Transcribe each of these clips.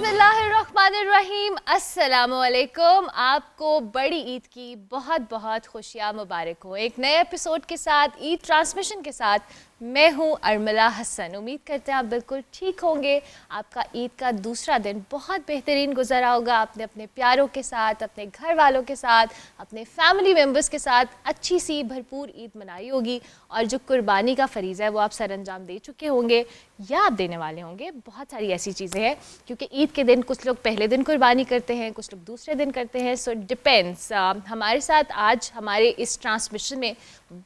बिस्मिल्लाहिर्रहमानिर्रहीम, अस्सलामुअलैकुम। आपको बड़ी ईद की बहुत बहुत खुशियाँ मुबारक हो। एक नए एपिसोड के साथ, ईद ट्रांसमिशन के साथ मैं हूँ अर्मिला हसन। उम्मीद करते हैं आप बिल्कुल ठीक होंगे। आपका ईद का दूसरा दिन बहुत बेहतरीन गुजरा होगा। आपने अपने प्यारों के साथ, अपने घर वालों के साथ, अपने फैमिली मेम्बर्स के साथ अच्छी सी भरपूर ईद मनाई होगी और जो कुर्बानी का फरीज़ा है वो आप सर अंजाम दे चुके होंगे या आप देने वाले होंगे। बहुत सारी ऐसी चीज़ें हैं क्योंकि ईद के दिन कुछ लोग पहले दिन कुर्बानी करते हैं, कुछ लोग दूसरे दिन करते हैं। So depends. हमारे साथ आज हमारे इस ट्रांसमिशन में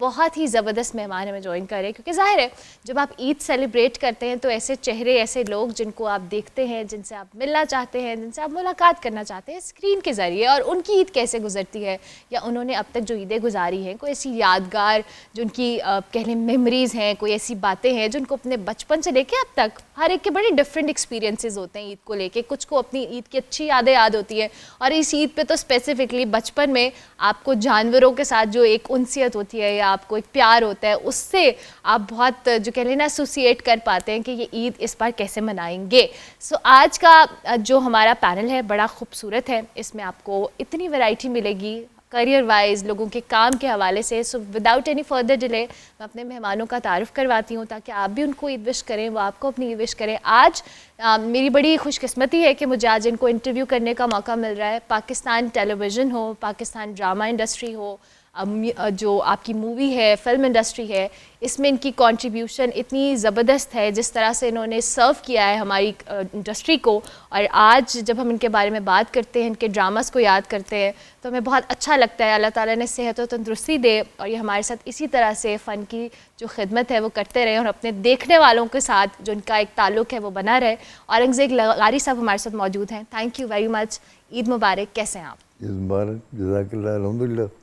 बहुत ही ज़बरदस्त मेहमान हमें ज्वाइन कर रहे हैं क्योंकि ज़ाहिर है जब आप ईद सेलिब्रेट करते हैं तो ऐसे चेहरे, ऐसे लोग जिनको आप देखते हैं, जिनसे आप मिलना चाहते हैं, जिनसे आप मुलाकात करना चाहते हैं स्क्रीन के ज़रिए, और उनकी ईद कैसे गुजरती है या उन्होंने अब तक जो ईदें गुजारी हैं, कोई ऐसी यादगार जो उनकी कह लें मेमोरीज़ हैं, कोई ऐसी बातें हैं जो उनको अपने बचपन से लेके अब तक हर एक के बड़े डिफरेंट एक्सपीरियंसेस होते हैं ईद को लेके। कुछ को अपनी ईद की अच्छी यादें याद होती हैं और इस ईद पे तो स्पेसिफिकली बचपन में आपको जानवरों के साथ जो एक उनसियत होती है या आपको एक प्यार होता है उससे आप बहुत जो कह लेना एसोसिएट कर पाते हैं कि ये ईद इस बार कैसे मनाएंगे। सो आज का जो हमारा पैनल है बड़ा खूबसूरत है। इसमें आपको इतनी वैरायटी मिलेगी करियर वाइज, लोगों के काम के हवाले से। So without any further delay मैं अपने मेहमानों का तारुफ करवाती हूँ ताकि आप भी उनको ईद विश करें, वो आपको अपनी ईद विश करें। आज मेरी बड़ी खुशकिस्मती है कि मुझे आज इनको इंटरव्यू करने का मौका मिल रहा है। पाकिस्तान टेलीविज़न हो, पाकिस्तान ड्रामा इंडस्ट्री हो, जो आपकी मूवी है, फिल्म इंडस्ट्री है, इसमें इनकी कंट्रीब्यूशन इतनी ज़बरदस्त है। जिस तरह से इन्होंने सर्व किया है हमारी इंडस्ट्री को, और आज जब हम इनके बारे में बात करते हैं, इनके ड्रामास को याद करते हैं तो हमें बहुत अच्छा लगता है। अल्लाह ताला ने सेहत और तंदुरुस्ती दे और ये हमारे साथ इसी तरह से फ़न की जो खिदमत है वो करते रहें और अपने देखने वालों के साथ जो इनका एक ताल्लुक़ है वो बना रहे। औरंगज़ेब लगारी साहब हमारे साथ मौजूद हैं। Thank you very much. Eid मुबारक। कैसे हैं आप? ईद मुबारक, जज़ाकल्लाह, अल्हम्दुलिल्लाह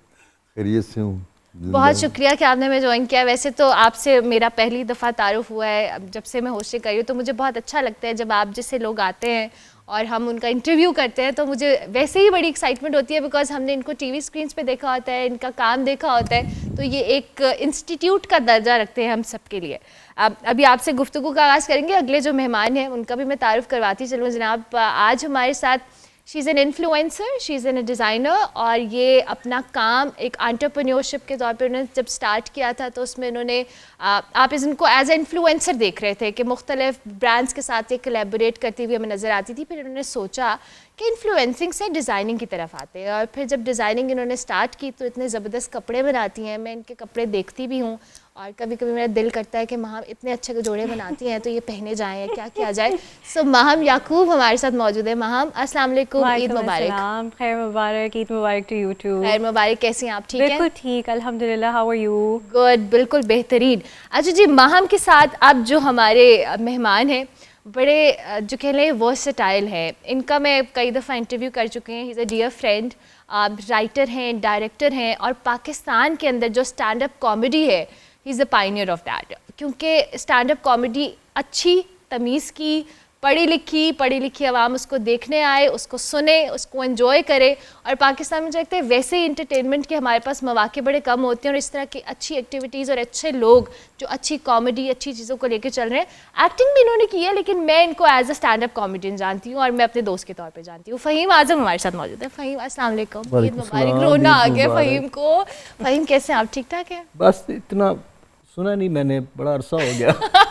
खैरियत से हूँ। बहुत शुक्रिया कि आपने हमें ज्वाइन किया। वैसे तो आपसे मेरा पहली दफ़ा तारुफ हुआ है जब से मैं होस्टिंग कर रही हूँ, तो मुझे बहुत अच्छा लगता है जब आप जैसे लोग आते हैं और हम उनका इंटरव्यू करते हैं तो मुझे वैसे ही बड़ी एक्साइटमेंट होती है बिकॉज हमने इनको टीवी स्क्रीन्स पे देखा होता है, इनका काम देखा होता है, तो ये एक इंस्टीट्यूट का दर्जा रखते हैं हम सब के लिए। अभी आपसे गुफ्तगू का आगाज़ करेंगे। अगले जो मेहमान हैं उनका भी मैं तारुफ करवाती चलूँ। जनाब आज हमारे साथ she is an influencer, she is an designer, और ये अपना काम एक एंटरप्रेन्योरशिप के तौर पे उन्होंने जब स्टार्ट किया था तो उसमें उन्होंने आप इनको एज ए इन्फ्लुएंसर देख रहे थे कि मुख्तलिफ ब्रांड्स के साथ ये कोलैबोरेट करती हुई हमें नज़र आती थी। फिर उन्होंने सोचा कि इन्फ्लुएंसिंग से डिज़ाइनिंग की तरफ आते हैं और फिर जब डिज़ाइनिंग इन्होंने स्टार्ट की तो इतने ज़बरदस्त कपड़े बनाती हैं। मैं इनके कपड़े देखती भी हूँ और कभी कभी मेरा दिल करता है कि माहम इतने अच्छे जोड़े बनाती हैं तो ये पहने जाएँ, क्या किया जाए। सो माहम याकूब हमारे साथ मौजूद है। माहम अस्सलाम वालेकुम, ईद मुबारक। खैर मुबारक, ईद मुबारक टू यू टू। खैर मुबारक। कैसी हैं आप? ठीक हैं? बिल्कुल ठीक, अल्हम्दुलिल्लाह। How are you? गुड, बिल्कुल बेहतरीन। अच्छा जी, माहम के साथ अब जो हमारे मेहमान हैं बड़े जो कह लें वर्सेटाइल है। इनका मैं कई दफ़ा इंटरव्यू कर चुके हैं। He is a dear friend, writer हैं, डायरेक्टर हैं, और पाकिस्तान के अंदर जो स्टैंड अप कॉमेडी है he is the Pioneer of that. क्योंकि स्टैंड अप कॉमेडी अच्छी, तमीज़ की, पढ़ी लिखी आवाम उसको देखने आए, उसको सुने, उसको एंजॉय करे। और पाकिस्तान में मुझे लगता है वैसे ही इंटरटेनमेंट के हमारे पास मौके बड़े कम होते हैं और इस तरह की अच्छी एक्टिविटीज़ और अच्छे लोग जो अच्छी कॉमेडी, अच्छी चीज़ों को लेकर चल रहे हैं। एक्टिंग भी इन्होंने की है लेकिन मैं इनको as a stand up comedian जानती हूँ और मैं अपने दोस्त के तौर पर जानती हूँ। फ़हीम आज़म हमारे साथ मौजूद है। फ़हीम अस्सलाम वालेकुम, ईद मुबारक। रोना आ गया फ़हीम को। फ़हीम कैसे हैं आप? ठीक ठाक है? बस इतना सुना नहीं मैंने, बड़ा अरसा हो गया।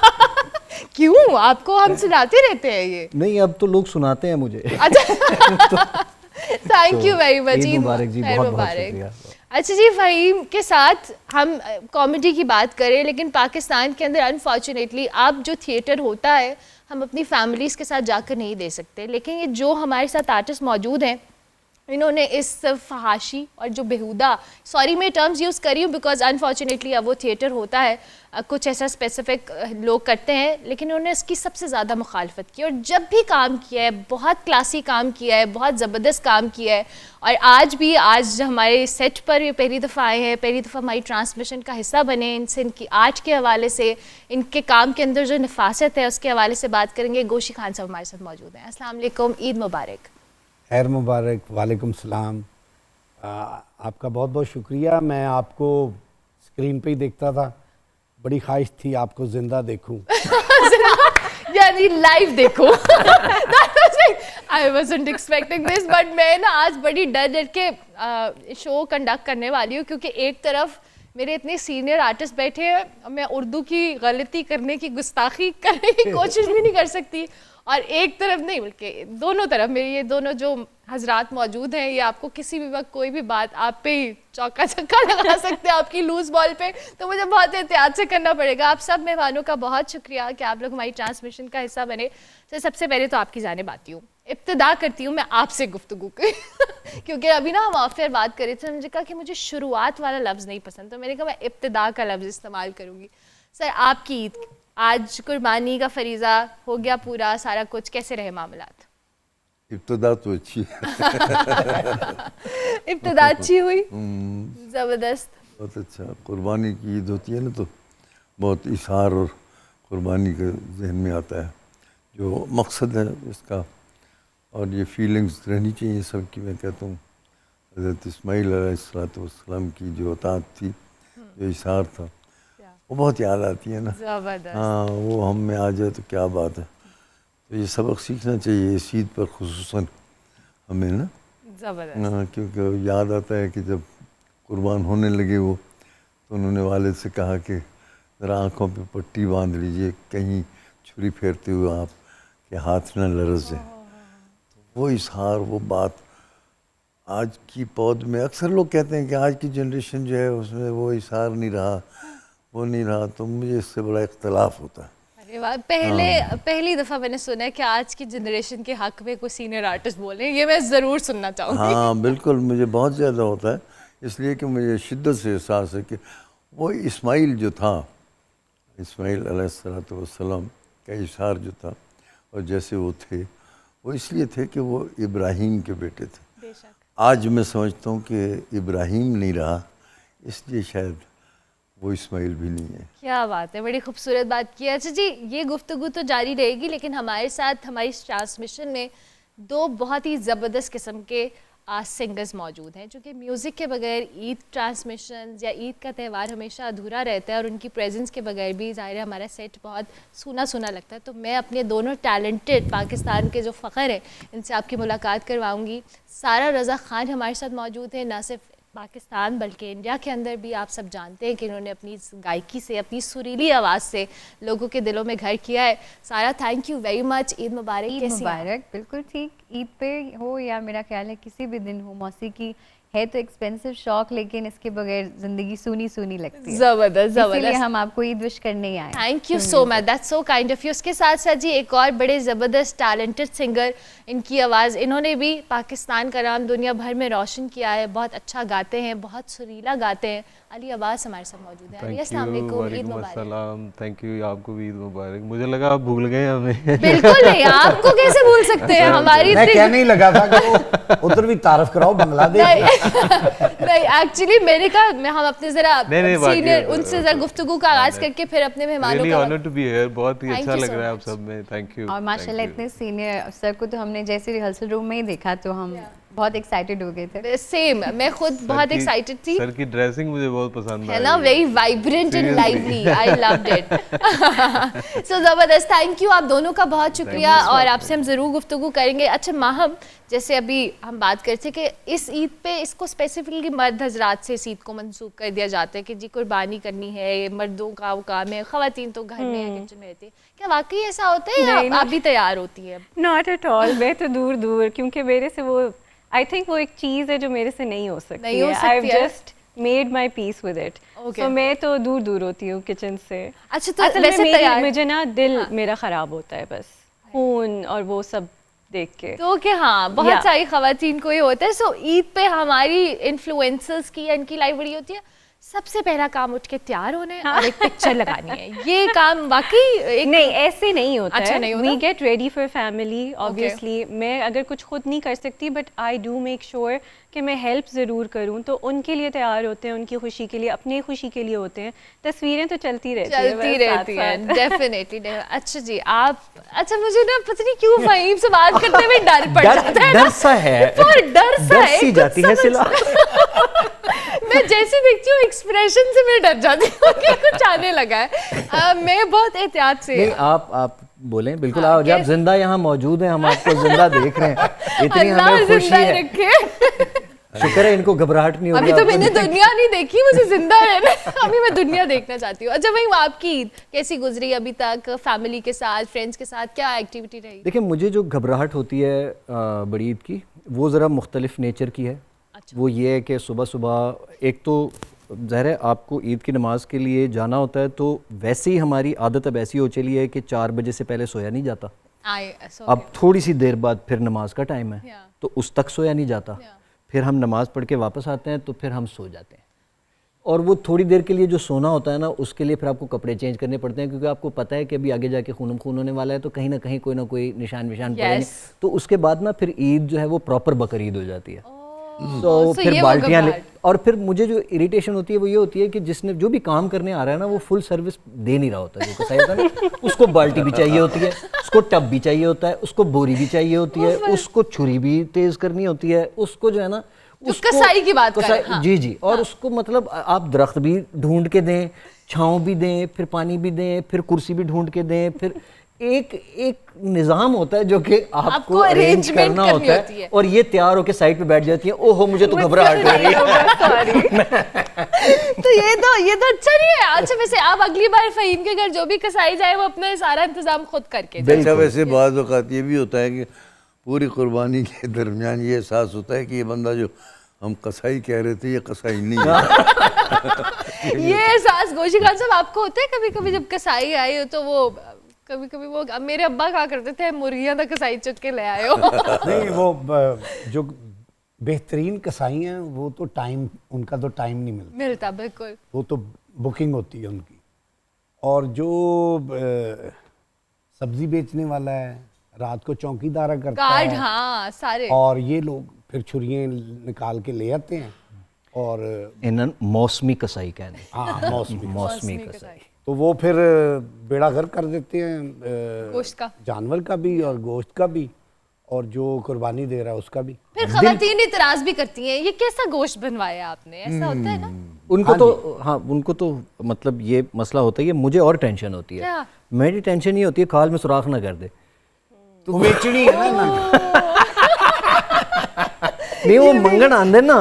क्यों? आपको हम सुनाते रहते हैं ये? नहीं, अब तो लोग सुनाते हैं मुझे। अच्छा thank you very much. Eid मुबारक जी, बहुत बहुत शुक्रिया। अच्छा जी, फ़हीम के साथ हम कॉमेडी की बात करें लेकिन पाकिस्तान के अंदर अनफॉर्चुनेटली अब जो थिएटर होता है हम अपनी फैमिलीज़ के साथ जाकर नहीं दे सकते, लेकिन ये जो हमारे साथ आर्टिस्ट मौजूद हैं इन्होंने इस फहाशी और जो बेहुदा, सॉरी मैं टर्म्स यूज़ कर रही हूँ बिकॉज अनफॉर्चुनेटली अब वो थिएटर होता है, कुछ ऐसा स्पेसिफिक लोग करते हैं, लेकिन उन्होंने इसकी सबसे ज़्यादा मुखालफत की और जब भी काम किया है बहुत क्लासी काम किया है, बहुत ज़बरदस्त काम किया है। और आज हमारे सेट पर ये पहली दफ़ा आए हैं, पहली दफ़ा हमारी ट्रांसमिशन का हिस्सा बने। इनसे इनकी आर्ट के हवाले से, इनके काम के अंदर जो नफासत है उसके हवाले से बात करेंगे। गोशी खान साहब हमारे साथ मौजूद हैं। अस्सलाम वालेकुम, ईद मुबारक। खैर मुबारक। वालेकुम सलाम। आपका बहुत बहुत शुक्रिया। मैं आपको स्क्रीन पे ही देखता था, बड़ी ख्वाहिश थी आपको जिंदा देखूं। यानी लाइव देखो। आई वॉजंट एक्सपेक्टिंग दिस, बट मैं ना आज बड़ी डर डर के शो कंडक्ट करने वाली हूँ, क्योंकि एक तरफ मेरे इतने सीनियर आर्टिस्ट बैठे हैं, मैं उर्दू की गलती करने की, गुस्ताखी करने की कोशिश भी नहीं कर सकती, और एक तरफ नहीं बल्कि दोनों तरफ मेरी ये दोनों जो हजरात मौजूद हैं, ये आपको किसी भी वक्त कोई भी बात आप पे ही चौका छक्का लगा सकते हैं आपकी लूज बॉल पे, तो मुझे बहुत एहतियात से करना पड़ेगा। आप सब मेहमानों का बहुत शुक्रिया कि आप लोग हमारी ट्रांसमिशन का हिस्सा बने। तो सबसे पहले तो आपकी जानिब आती हूँ, इब्तिदा करती हूँ मैं आपसे गुफ्तगू की क्योंकि अभी ना हम ऑफ एयर बात कर रहे थे, मुझे कहा कि मुझे शुरुआत वाला लफ्ज़ नहीं पसंद, तो मैंने कहा मैं इब्तिदा का लफ्ज़ इस्तेमाल करूँगी। सर, आपकी ईद आज कुर्बानी का फरीज़ा हो गया पूरा, सारा कुछ, कैसे रहे मामलात? इब्तिदा तो अच्छी है। इब्तिदा अच्छी हुई, ज़बरदस्त, बहुत अच्छा। कुर्बानी की ईद होती है ना, तो बहुत इशार और कुर्बानी का जहन में आता है, जो मकसद है इसका, और ये फीलिंग्स रहनी चाहिए सब की। मैं कहता हूँ हज़रत इस्माइल अलैहिस्सलाम की जो अताअत थी, जो इशार था, वो बहुत याद आती है ना। ज़बरदस्त। हाँ, वो हम में आ जाए तो क्या बात है। तो ये सबक सीखना चाहिए इस ईद पर खुसूसन हमें ना। ज़बरदस्त। हाँ, क्योंकि याद आता है कि जब कुर्बान होने लगे वो, तो उन्होंने वालिद से कहा कि ज़रा आँखों पे पट्टी बांध लीजिए, कहीं छुरी फेरते हुए आप के हाथ न लरस जाए। तो वो इशार, वो बात आज की पौध में अक्सर लोग कहते हैं कि आज की जनरेशन जो है उसमें वो इशार नहीं रहा, वो नहीं रहा, तो मुझे इससे बड़ा इख्तलाफ होता है। अरे वाह, पहली दफ़ा मैंने सुना है कि आज की जनरेशन के हक में कोई सीनियर आर्टिस्ट बोले, ये मैं ज़रूर सुनना चाहूँगी। हाँ बिल्कुल, मुझे बहुत ज़्यादा होता है, इसलिए कि मुझे शिद्दत से एहसास है कि वो इस्माइल जो था, इस्माइल अलैहिस्सलाम का इशार जो था, और जैसे वो थे, वो इसलिए थे कि वो इब्राहीम के बेटे थे। बेशक। आज मैं समझता हूँ कि इब्राहीम नहीं रहा, इसलिए शायद वो इस्माइल भी नहीं है। क्या बात है, बड़ी खूबसूरत बात की। अच्छा जी, ये गुफ्तगू तो जारी रहेगी, लेकिन हमारे साथ हमारी इस ट्रांसमिशन में दो बहुत ही ज़बरदस्त किस्म के सिंगर्स मौजूद हैं, क्योंकि म्यूज़िक के बगैर ईद ट्रांसमिशन या ईद का त्यौहार हमेशा अधूरा रहता है, और उनकी प्रेजेंस के बगैर भी ज़ाहिर है हमारा सेट बहुत सूना सूना लगता है। तो मैं अपने दोनों टैलेंटेड पाकिस्तान के जो फ़ख्र हैं, इनसे आपकी मुलाकात करवाऊँगी। सारा रज़ा ख़ान हमारे साथ मौजूद है, ना सिर्फ पाकिस्तान बल्कि इंडिया के अंदर भी आप सब जानते हैं कि इन्होंने अपनी गायकी से, अपनी सुरीली आवाज़ से लोगों के दिलों में घर किया है। सारा, thank you very much. Eid मुबारक। ईद मुबारक। बिल्कुल ठीक, ईद पे हो या मेरा ख्याल है किसी भी दिन हो, मौसीकी है तो एक्सपेंसिव शौक, लेकिन इसके बगैर जिंदगी सूनी सूनी लगती है। ज़बरदस्त ज़बरदस्त। इसलिए हम आपको ईद विश करने ही आए। Thank you so much, that's so kind of you. उसके साथ साथ जी एक और बड़े ज़बरदस्त टैलेंटेड सिंगर, इनकी आवाज़, इन्होंने भी पाकिस्तान का नाम दुनिया भर में रोशन किया है, बहुत अच्छा गाते हैं, बहुत सुरीला गाते हैं। अली अब्बास हमारे साथ मौजूद है। अली, अस्सलाम वालेकुम, ईद मुबारक। थैंक यू, आपको भी ईद मुबारक। मुझे लगा आप भूल गए हमें। बिल्कुल नहीं, आपको कैसे भूल सकते हैं हमारी। मैं कहने ही लगा था कि वो उधर भी तारीफ कराओ बांग्लादेश। नहीं, एक्चुअली मैंने कहा हम अपने जरा सीनियर उनसे जरा गुफ्तगू का आगाज करके फिर अपने मेहमानों रियली का। ऑनर्ड टू बी हियर, बहुत ही Thank अच्छा you लग so रहा है आप much. सब में। Thank you. और माशाल्लाह इतने सीनियर सर को तो हमने जैसे रिहर्सल रूम में ही देखा तो हम बहुत एक्साइटेड हो गए थे। सेम, मैं खुद बहुत एक्साइटेड थी। सर की ड्रेसिंग मुझे बहुत पसंद आई है ना, very vibrant and lively, I loved it. So ज़बरदस्त, थैंक यू, आप दोनों का बहुत शुक्रिया, और आपसे हम ज़रूर गुफ्तगू करेंगे। अच्छा माहम, जैसे अभी हम बात करते कि इस ईद पे इसको स्पेसिफिकली मर्द हजरात से इस ईद को मंसूब कर दिया जाता है कि जी कुर्बानी करनी है, ये मर्दों का वो काम है, ख़वातीन तो घर में है, किचन में रहती है। क्या वाकई ऐसा होता है या आप भी तैयार होती है? नॉट एट ऑल, मैं तो दूर दूर, क्योंकि मेरे से वो आई थिंक वो एक चीज़ है जो मेरे से नहीं हो सकती नहीं हो है। सकती आई है। Just made my peace with it. तो मैं तो दूर दूर होती हूँ किचन से। अच्छा, तो असल में वैसे तैयार मुझे ना दिल मेरा ख़राब होता है बस खून और वो सब देख के। तो कि हाँ, बहुत सारी ख़वातीन को ये होता है। सो ईद पे हमारी इन्फ्लुएंसर्स की, इनकी लाइफ बड़ी होती है, सबसे पहला काम उठ के तैयार होना है और एक पिक्चर लगानी है। ये काम वाकई नहीं, ऐसे नहीं होता अच्छा है। नहीं होता? We get ready for family obviously. मैं अगर कुछ खुद नहीं कर सकती, but I do make sure कि मैं हेल्प ज़रूर करूं, तो उनके लिए तैयार होते हैं, उनकी खुशी के लिए, अपनी खुशी के लिए होते हैं। तस्वीरें तो चलती रहती हैं डेफिनेटली। अच्छा जी, आप, अच्छा मुझे ना पता नहीं क्यों फ़हीम से बात करते हुए डर पड़ जाता है, डर सा है, डर सी जाती है सिला। मैं जैसे देखती हूँ एक्सप्रेशन से मैं डर जाती हूँ कि कुछ आने लगा है। मैं बहुत एहतियात से। नहीं, आप बोलें बिल्कुल। आओ, जब जिंदा यहाँ मौजूद हैं, हम आपको जिंदा देख रहे हैं, इतनी हमें खुशी है। शुक्र है इनको घबराहट नहीं हो अभी तो मैंने दुनिया नहीं देखी, मुझे जिंदा रहना है। अभी मैं दुनिया देखना चाहती हूँ। अच्छा भाई, आपकी ईद कैसी गुजरी अभी तक? फैमिली के साथ, फ्रेंड्स के साथ क्या एक्टिविटी रही? देखिए, मुझे जो घबराहट होती है बड़ी ईद की, वो ज़रा मुख्तलिफ नेचर की है। अच्छा। वो ये है कि सुबह सुबह एक तो ज़ाहिर है आपको ईद की नमाज़ के लिए जाना होता है, तो वैसे ही हमारी आदत अब ऐसी हो चली है कि 4 बजे से पहले सोया नहीं जाता। अब थोड़ी सी देर बाद फिर नमाज का टाइम है, तो उस तक सोया नहीं जाता। फिर हम नमाज़ पढ़ के वापस आते हैं तो फिर हम सो जाते हैं। और वो थोड़ी देर के लिए जो सोना होता है ना, उसके लिए फिर आपको कपड़े चेंज करने पड़ते हैं, क्योंकि आपको पता है कि अभी आगे जाके खून होने वाला है, तो कहीं ना कहीं कोई ना कोई निशान पड़ेंगे। तो उसके बाद ना फिर ईद जो है वो प्रॉपर बकर ईद हो जाती है। तो फिर बाल्टियाँ और फिर मुझे जो इरिटेशन होती है वो ये होती है कि जिसने जो भी काम करने आ रहा है ना, वो फुल सर्विस दे नहीं रहा होता। जो कसाई होता है ना, उसको बाल्टी भी चाहिए होती है, उसको टब भी चाहिए होता है, उसको बोरी भी चाहिए होती है, उसको छुरी भी तेज करनी होती है, उसको जो है ना, उसको कसाई की बात कर रहे हैं। जी जी। और उसको मतलब आप दरख्त भी ढूंढ के दें, छाँव भी दें, फिर पानी भी दें, फिर कुर्सी भी ढूंढ के दें, फिर एक निज़ाम होता है जो कि आपको अरेंज करना होता है। और ये तैयार होकर साइड पे बैठ जाती है, ओहो मुझे तो घबराहट हो रही है। तो ये तो अच्छा नहीं है। अच्छा वैसे आप अगली बार फ़हीम के घर जो भी कसाई जाए, वो अपना सारा इंतजाम खुद करके जाए। अच्छा, वैसे बाज़ औक़ात ये भी होता है कि पूरी कुर्बानी के दरमियान ये एहसास होता है कि ये बंदा जो हम कसाई कह रहे थे, ये कसाई नहीं है। ये एहसास गोशी खान साहब आपको होता है कभी कभी जब कसाई आए हो, तो वो कभी कभी वो मेरे अब्बा कहा करते थे, मुर्गियां तक कसाई चुक के ले आए हो? नहीं, वो जो बेहतरीन कसाई हैं वो तो टाइम, उनका तो टाइम नहीं मिलता। बिल्कुल। वो तो बुकिंग होती है उनकी। और जो सब्जी बेचने वाला है, रात को चौकीदारा करता है, हाँ सारे। और ये लोग फिर छुरियाँ निकाल के ले आते हैं। और इन्हन मौसमी कसाई कहने। हाँ, मौसमी कसाई। तो वो फिर बेड़ा गर्क कर देते हैं गोश्त का, जानवर का भी और गोश्त का भी, और जो कुर्बानी दे रहा है उसका भी। फिर खवातीन इतराज भी करती हैं, ये कैसा गोश्त बनवाया आपने? ऐसा होता है ना उनको? तो हाँ, उनको तो मतलब ये मसला होता है। ये मुझे और टेंशन होती है। मेरी टेंशन ये होती है खाल में सुराख ना कर दे, तो बेचनी है ना। नहीं, वो मंगन आंदे ना,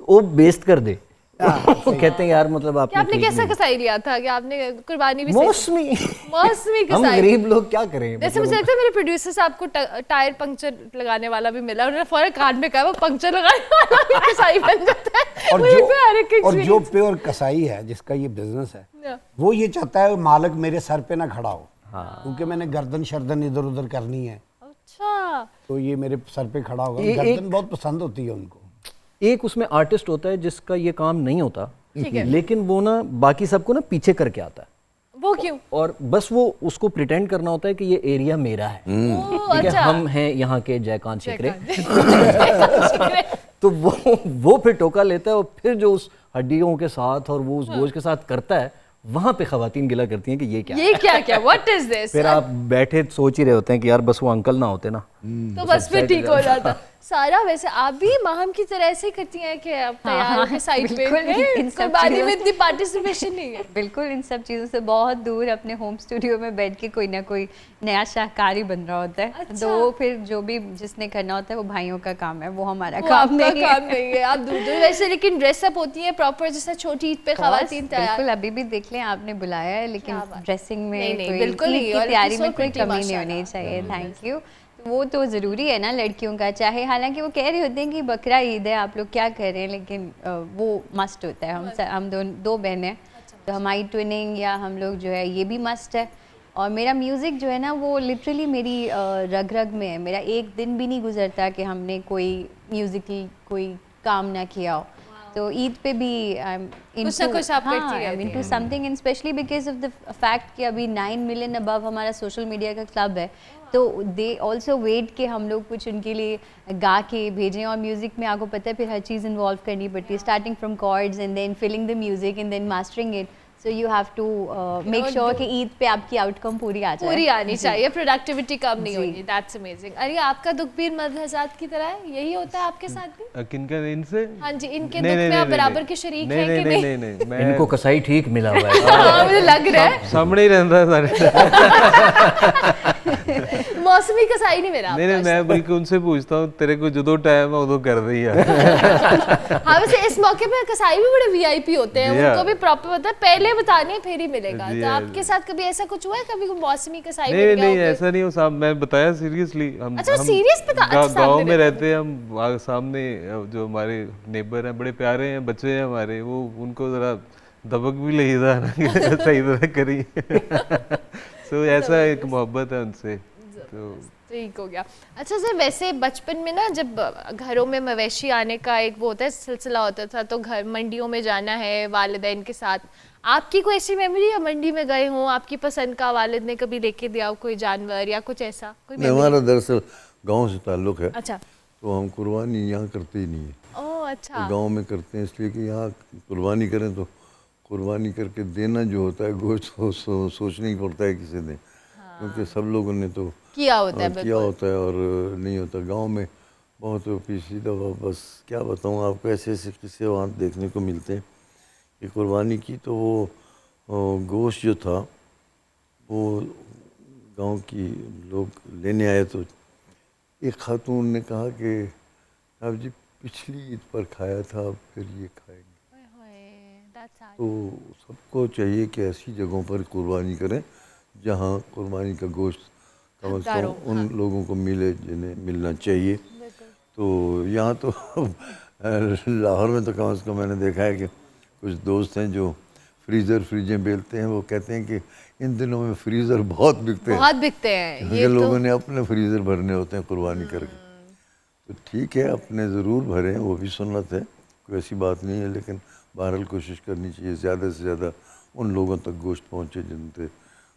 वो बेस्ट कर दे। वो कहते हैं यार, मतलब आपने कैसा कसाई लिया था कि आपने कुर्बानी भी? मौसमी कसाई। हम गरीब लोग क्या करें? जैसे मुझे लगता है मेरे प्रोड्यूसर साहब को टायर पंक्चर लगाने वाला भी मिला, उन्होंने फौरन कान में कहा वो पंक्चर लगाने वाला भी कसाई बन जाता है। और जो प्योर कसाई है, जिसका ये बिजनेस है, वो ये चाहता है मालिक मेरे सर पे ना खड़ा हो, क्योंकि मैंने गर्दन शर्दन इधर उधर करनी है। अच्छा, तो ये मेरे सर पे खड़ा होगा। गर्दन बहुत पसंद होती है उनको। एक उसमें आर्टिस्ट होता है जिसका ये काम नहीं होता, लेकिन वो ना बाकी सबको ना पीछे करके आता है। वो क्यों? और बस वो उसको प्रिटेंड करना होता है कि ये एरिया मेरा है, ठीक है, हम हैं यहाँ के जयकांत शिकरे। तो वो फिर टोका लेता है, और फिर जो उस हड्डियों के साथ और वो उस गोश्त के साथ करता है, वहां पे खवातीन गिला करती हैं कि ये क्या व्हाट इज दिस। फिर आप बैठे सोच ही रहे होते हैं कि यार बस वो अंकल ना होते ना, तो बस फिर ठीक हो जाता। सारा वैसे आप भी माहम की तरह ऐसे ही करती हैं कि आप तैयार के साइड पे कुर्बानी में इतनी पार्टिसिपेशन नहीं है? बिल्कुल, इन सब चीज़ों से बहुत दूर अपने होम स्टूडियो में बैठ के कोई ना कोई नया शाहकारी बन रहा होता है। अच्छा। तो फिर जो भी जिसने करना होता है वो भाइयों का काम है, वो हमारा काम नहीं है। आप दूर वैसे लेकिन ड्रेसअप होती है प्रॉपर, जैसे छोटी ईद पे खवातीन तैयार? बिल्कुल, अभी भी देख लें, आपने बुलाया है, लेकिन ड्रेसिंग में बिल्कुल तैयारी में कोई कमी नहीं होनी चाहिए। Thank you. वो तो ज़रूरी है ना लड़कियों का, चाहे हालांकि वो कह रहे होते हैं कि बकरा ईद है, आप लोग क्या कर रहे हैं, लेकिन वो मस्ट होता है। हम दो बहनें हैं, तो हमारी ट्विनिंग या हम लोग जो है ये भी मस्ट है। और मेरा म्यूज़िक जो है ना, वो लिटरली मेरी रग रग में है। मेरा एक दिन भी नहीं गुजरता कि हमने कोई म्यूज़िकल कोई काम ना किया हो। तो ईद पे भी I am into something, and specially because of the fact कि अभी 9 मिलियन अबव हमारा सोशल मीडिया का क्लब है, तो दे ऑल्सो वेट कि हम लोग कुछ उनके लिए गा के भेजें। और म्यूज़िक में आपको पता है फिर हर चीज़ इन्वॉल्व करनी पड़ती है, starting from chords and then filling the music and then mastering it. So you have to make sure कि ईद पे आपकी आउटकम पूरी आ जाए, पूरी आनी चाहिए, प्रोडक्टिविटी कम नहीं होगी। That's amazing. अरे आपका दुख भी मदहजात की तरह है, यही होता है आपके साथ भी? किनका? इनसे? हाँ जी, इनके दुख में आप बराबर के शरीक हैं कि नहीं? नहीं मैं इनको कसाई ठीक मिला हुआ है। हाँ, मुझे लग रहा है सामने ही रहता है सारे। मौसमी कसाई नहीं मेरा। नहीं मैं बल्कि उनसे पूछता हूँ तेरे को जो टाइम है उदो कर रही है। हाँ वैसे इस मौके पे कसाई भी बड़े वीआईपी होते हैं, उनको भी प्रॉपर पता है, पहले बताने फिर ही मिलेगा। तो आपके साथ कभी ऐसा कुछ हुआ है, कभी कोई मौसमी कसाई मिल गया? नहीं ऐसा नहीं हो साहब, मैं बताया सीरियसली। हम अच्छा सीरियस बता? गाँव में रहते हैं हम, सामने जो हमारे नेबर हैं बड़े प्यारे हैं, बच्चे हैं हमारे, वो उनको जरा दबक भी ले सही तरह करी। सो ऐसा एक मोहब्बत है उनसे, तो ठीक हो गया। अच्छा सर, वैसे बचपन में ना जब घरों में मवेशी आने का एक वो होता है सिलसिला होता था, तो घर मंडियों में जाना है वालिदैन के साथ, आपकी कोई ऐसी मेमोरी या मंडी में गए हों, आपकी पसंद का वालिद ने कभी लेके दिया हो कोई जानवर या कुछ ऐसा कोई memory? हमारा दरअसल गांव से ताल्लुक़ है। अच्छा। तो हम कुर्बानी यहाँ करते ही नहीं है। ओह अच्छा। तो गांव में करते हैं इसलिए कि यहाँ कुर्बानी करें तो कुर्बानी करके देना जो होता है गोश्त सोचना ही पड़ता है किसी ने, क्योंकि सब लोगों ने तो किया होता है, किया होता है और नहीं होता। गांव में बहुत सीधा बस क्या बताऊँ आपको, ऐसे ऐसे किस्से वहाँ देखने को मिलते हैं कि कुर्बानी की तो वो गोश्त जो था वो गांव की लोग लेने आए, तो एक खातून ने कहा कि साहब जी पिछली ईद पर खाया था फिर ये खाएंगे। तो सबको चाहिए कि ऐसी जगहों पर कुर्बानी करें जहाँ कुर्बानी का गोश्त कम से कम उन लोगों को मिले जिन्हें मिलना चाहिए। तो यहाँ तो लाहौर में तो कम से कम मैंने देखा है कि कुछ दोस्त हैं जो फ्रीजें बेचते हैं, वो कहते हैं कि इन दिनों में फ्रीज़र बहुत बिकते हैं, क्योंकि लोगों ने अपने फ्रीज़र भरने होते हैं कुर्बानी करके। तो ठीक है, अपने ज़रूर भरें, वो भी सुन्नत है, कोई ऐसी बात नहीं है, लेकिन बहरहाल कोशिश करनी चाहिए ज़्यादा से ज़्यादा उन लोगों तक गोश्त पहुँचे जिन तक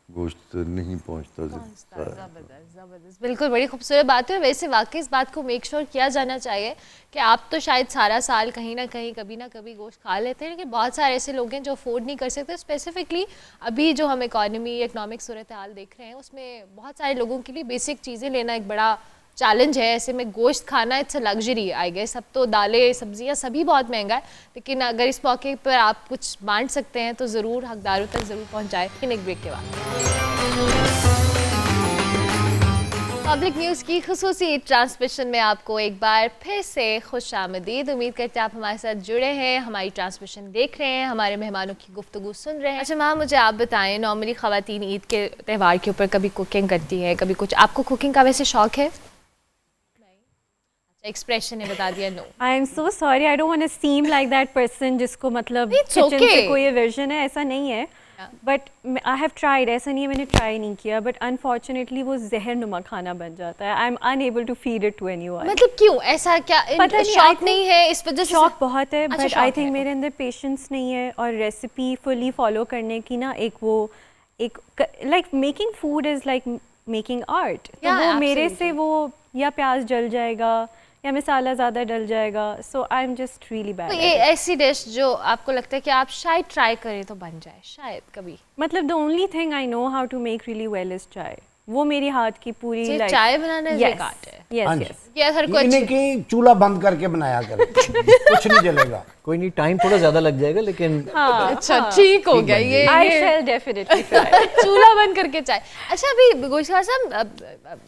गोश्त नहीं पहुँचता। ज़बरदस्त, बिल्कुल, बड़ी खूबसूरत बात है। वैसे वाकई इस बात को मेक श्योर किया जाना चाहिए कि आप तो शायद सारा साल कहीं ना कहीं कभी ना कभी गोश्त खा लेते हैं, लेकिन बहुत सारे ऐसे लोग हैं जो अफोर्ड नहीं कर सकते। स्पेसिफिकली अभी जो हम इकोनॉमिक सूरत हाल देख रहे हैं उसमें बहुत सारे लोगों के लिए बेसिक चीज़ें लेना एक बड़ा चैलेंज है। ऐसे में गोश्त खाना it's a luxury I guess. अब तो दालें सब्जियां सभी बहुत महंगा है, लेकिन अगर इस मौके पर आप कुछ बांट सकते हैं तो ज़रूर हकदारों तक ज़रूर पहुँचाएं। एक ब्रेक के बाद पब्लिक न्यूज़ की खुसूसी ट्रांसमिशन में आपको एक बार फिर से खुशामदीद। उम्मीद करते हैं आप हमारे साथ जुड़े हैं, हमारी ट्रांसमिशन देख रहे हैं, हमारे मेहमानों की गुफ्तगू सुन रहे हैं। अच्छा माँ, मुझे आप बताएं, नॉर्मली ख़वातीन ईद के त्यौहार के ऊपर कभी कुकिंग करती हैं, कभी कुछ, आपको कुकिंग का वैसे शौक है? एक्सप्रेशन ने बता दिया no. I am so sorry, I don't want to seem like that person जिसको मतलब किचन से कोई एवर्जन है, ऐसा नहीं है। बट आई हैव ट्राइड, ऐसा नहीं है मैंने ट्राई नहीं किया, बट अनफॉर्चुनेटली वो जहरनुमा खाना बन जाता है। I am unable to feed it to anyone. मतलब क्यों ऐसा, क्या शौक नहीं है इस वजह से? शौक बहुत है, बट आई थिंक मेरे अंदर पेशेंस नहीं है और रेसिपी फुली फॉलो करने की ना एक like making food is like making art. तो वो मेरे से वो या प्याज जल जाएगा या मसाला ज़्यादा डल जाएगा, so I am just really bad. ये ऐसी डिश जो आपको लगता है कि आप शायद ट्राई करें तो बन जाए, शायद कभी? मतलब the only thing I know how to make really well is chai. वो मेरी हाथ की पूरी चाय बनाना इन्हें चूल्हा बंद करके बनाया करें, कुछ नहीं जलेगा। कोई नहीं, टाइम थोड़ा ज्यादा लग जाएगा लेकिन अच्छा ठीक हो गया ये। आई शैल डेफिनेटली चूल्हा बंद करके चाय। अच्छा अभी गोश्त साहब,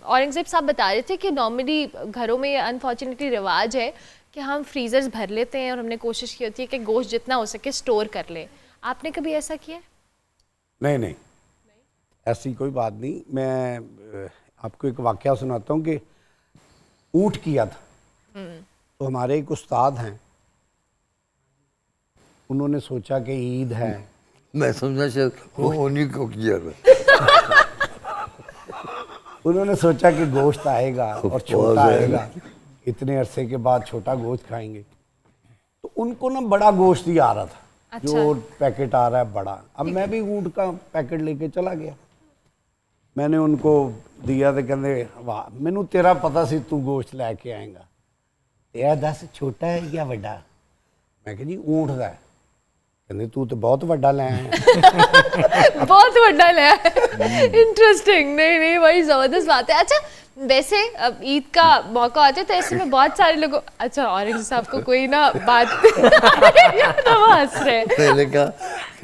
औरंगजेब साहब बता रहे थे कि नॉर्मली घरों में ये अनफॉर्चुनेटली रिवाज है कि हम फ्रीजर्स भर लेते हैं और हमने कोशिश की होती है कि गोश्त जितना हो सके स्टोर कर ले। आपने कभी ऐसा किया? नहीं, ऐसी कोई बात नहीं। मैं आपको एक वाकया सुनाता हूँ कि ऊँट किया था। तो हमारे एक उस्ताद हैं, उन्होंने सोचा कि ईद है, मैं समझा शायद वो उन्हीं को किया था। उन्होंने सोचा कि गोश्त आएगा और छोटा आएगा, इतने अरसे के बाद छोटा गोश्त खाएंगे। तो उनको ना बड़ा गोश्त ही आ रहा था। अच्छा। जो पैकेट आ रहा है बड़ा। अब मैं भी ऊँट का पैकेट लेके चला गया, मैंने उनको दिया तो कहते वाह, मैनू तेरा पता सी तू गोश्त लैके आएगा, तेरा दस छोटा है या बड़ा? मैं कहा जी ऊँट का है। कहते तू तो बहुत वड्डा ले आया बहुत बड़ा लिया है। इंटरेस्टिंग, नहीं नहीं भाई जबरदस्त बात है। अच्छा वैसे अब ईद का मौका आता है तो ऐसे में बहुत सारे लोग, अच्छा ऑरेंज साहब को कोई ना बात तो हंस रहे। मैंने कहा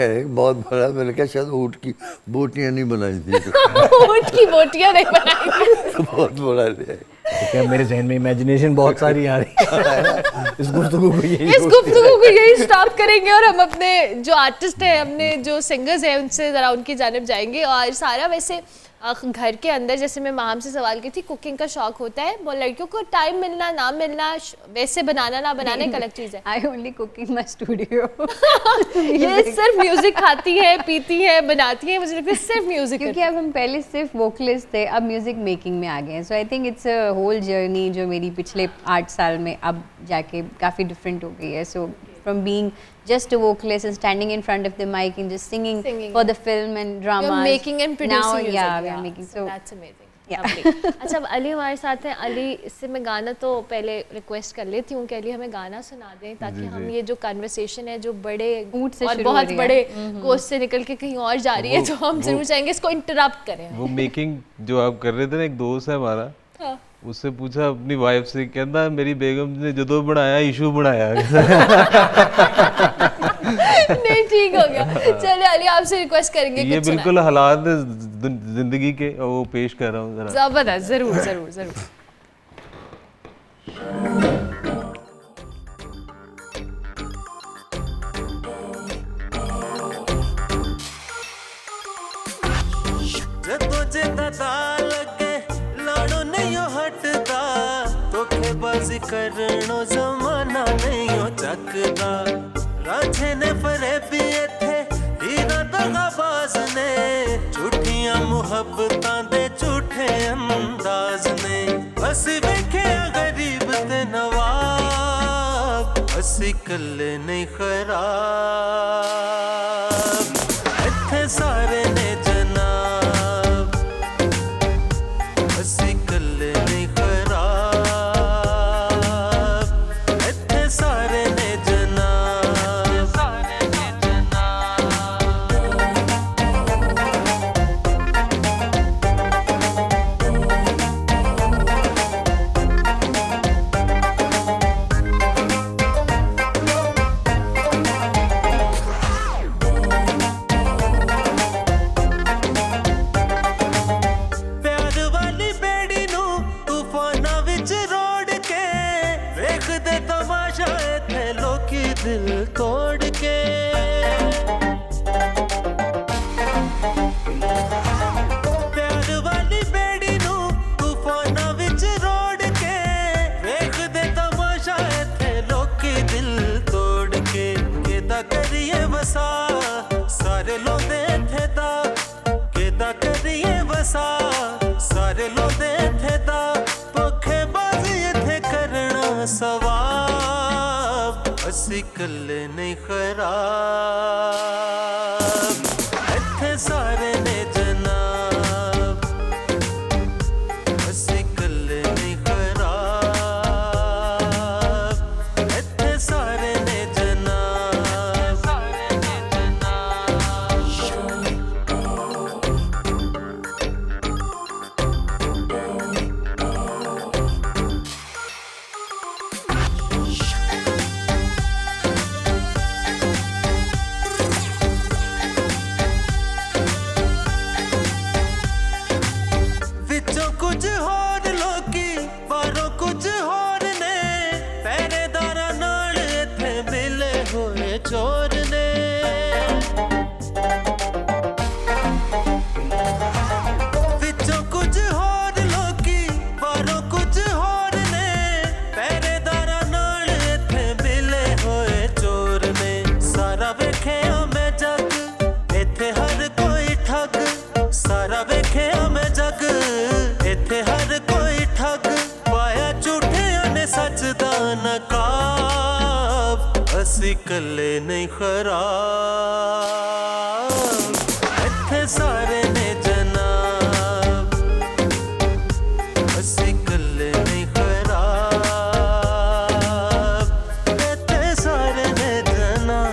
है बहुत बड़ा, मैंने कहा शायद ऊँट की बोटियाँ नहीं बनाई थी ऊँट की बोटियाँ नहीं बनाई तो बहुत बड़ा ले क्या मेरे जहन में इमेजिनेशन बहुत सारी आ रही है। इस गुफ्तगू को यही स्टॉप करेंगे और हम अपने जो आर्टिस्ट हैं, अपने जो सिंगर्स हैं, उनसे ज़रा उनकी जानिब जाएंगे। और सारा वैसे घर के अंदर जैसे मैं माम से सवाल की थी, कुकिंग का शौक होता है, वो लड़कियों को टाइम मिलना ना मिलना, वैसे बनाना ना बनाना एक अलग चीज़ है। I only cook in my studio. ये सिर्फ म्यूजिक खाती है, पीती है, बनाती है, मुझे लगता है सिर्फ म्यूजिक। क्योंकि अब हम पहले सिर्फ वोकलिस्ट थे, अब म्यूजिक मेकिंग में आ गए हैं। So I think it's a whole journey जो मेरी पिछले 8 साल में अब जाके काफ़ी डिफरेंट हो गई है। सो from being just a vocalist and standing in front of the mic and just singing for the film and dramas. You're making and producing now, music. Yeah, we are making. So that's amazing. अच्छा अब अली हमारे साथ हैं। अली, इससे मैं गाना तो पहले रिक्वेस्ट कर लेती हूँ कि अली हमें गाना सुना दें ताकि हम ये जो कन्वर्सेशन है जो बड़े ऊँट से और शुरू हो बहुत रही बड़े है। कोर्स से निकल के कहीं और जा रही है, जो हम जरूर चाहेंगे इसको इंटरप्ट करें। वो मेकिंग जो आप कर रहे थे ना, एक दोस्त है हमारा, उससे पूछा अपनी वाइफ से, कहता मेरी बेगम ने जो बनाया इशू बनाया। नहीं ठीक हो गया। चलिए अली आपसे रिक्वेस्ट करेंगे ये कुछ बिल्कुल हालात जिंदगी के वो पेश कर रहा हूँ जरा। जबरदस्त, जरूर जरूर जरूर। करनो जमाना नहीं हो चकदा, रांझे ने फरेबी इत्थे हीरा दगाबाज ने, झूठियां मुहब्बतां दे झूठे अंदाज ने। असी वेखे गरीब ते नवाब, असी कल्ले नहीं खराब, इत्थे सारे ने जनाब, असी कल्ले नहीं खराब। दिल तोड़ के प्यार वाली बेड़ी नू तूफाना विच रोड़ के, वेख दे तमाशा इत्थे लोकी दिल तोड़ के। केदा करिए वसा सारे लोंदे इत्थे दा, केदा करिए वसा सारे लोंदे इत्थे दा, धोखेबाजी इत्थे करना सवाब, असी कल्ले नहीं खराब, इत्थे सारे ने जनाब, असी कल्ले नहीं खराब, इत्थे सारे ने जनाब, सारे ने चोर ने, विचों कुछ होर लोकी बारों कुछ होर ने, पहरेदारा नाल इत्थे मिले होए चोर ने। सारा वेखिया मैं जग इत्थे हर कोई ठग, सारा वेखिया मैं जग इत्थे हर कोई ठग, पाया झूठियां ने सच दा नकाब, असी कल्ले नहीं खराब, इत्थे सारे ने जनाब, असी कल्ले नहीं खराब, इत्थे सारे ने जनाब।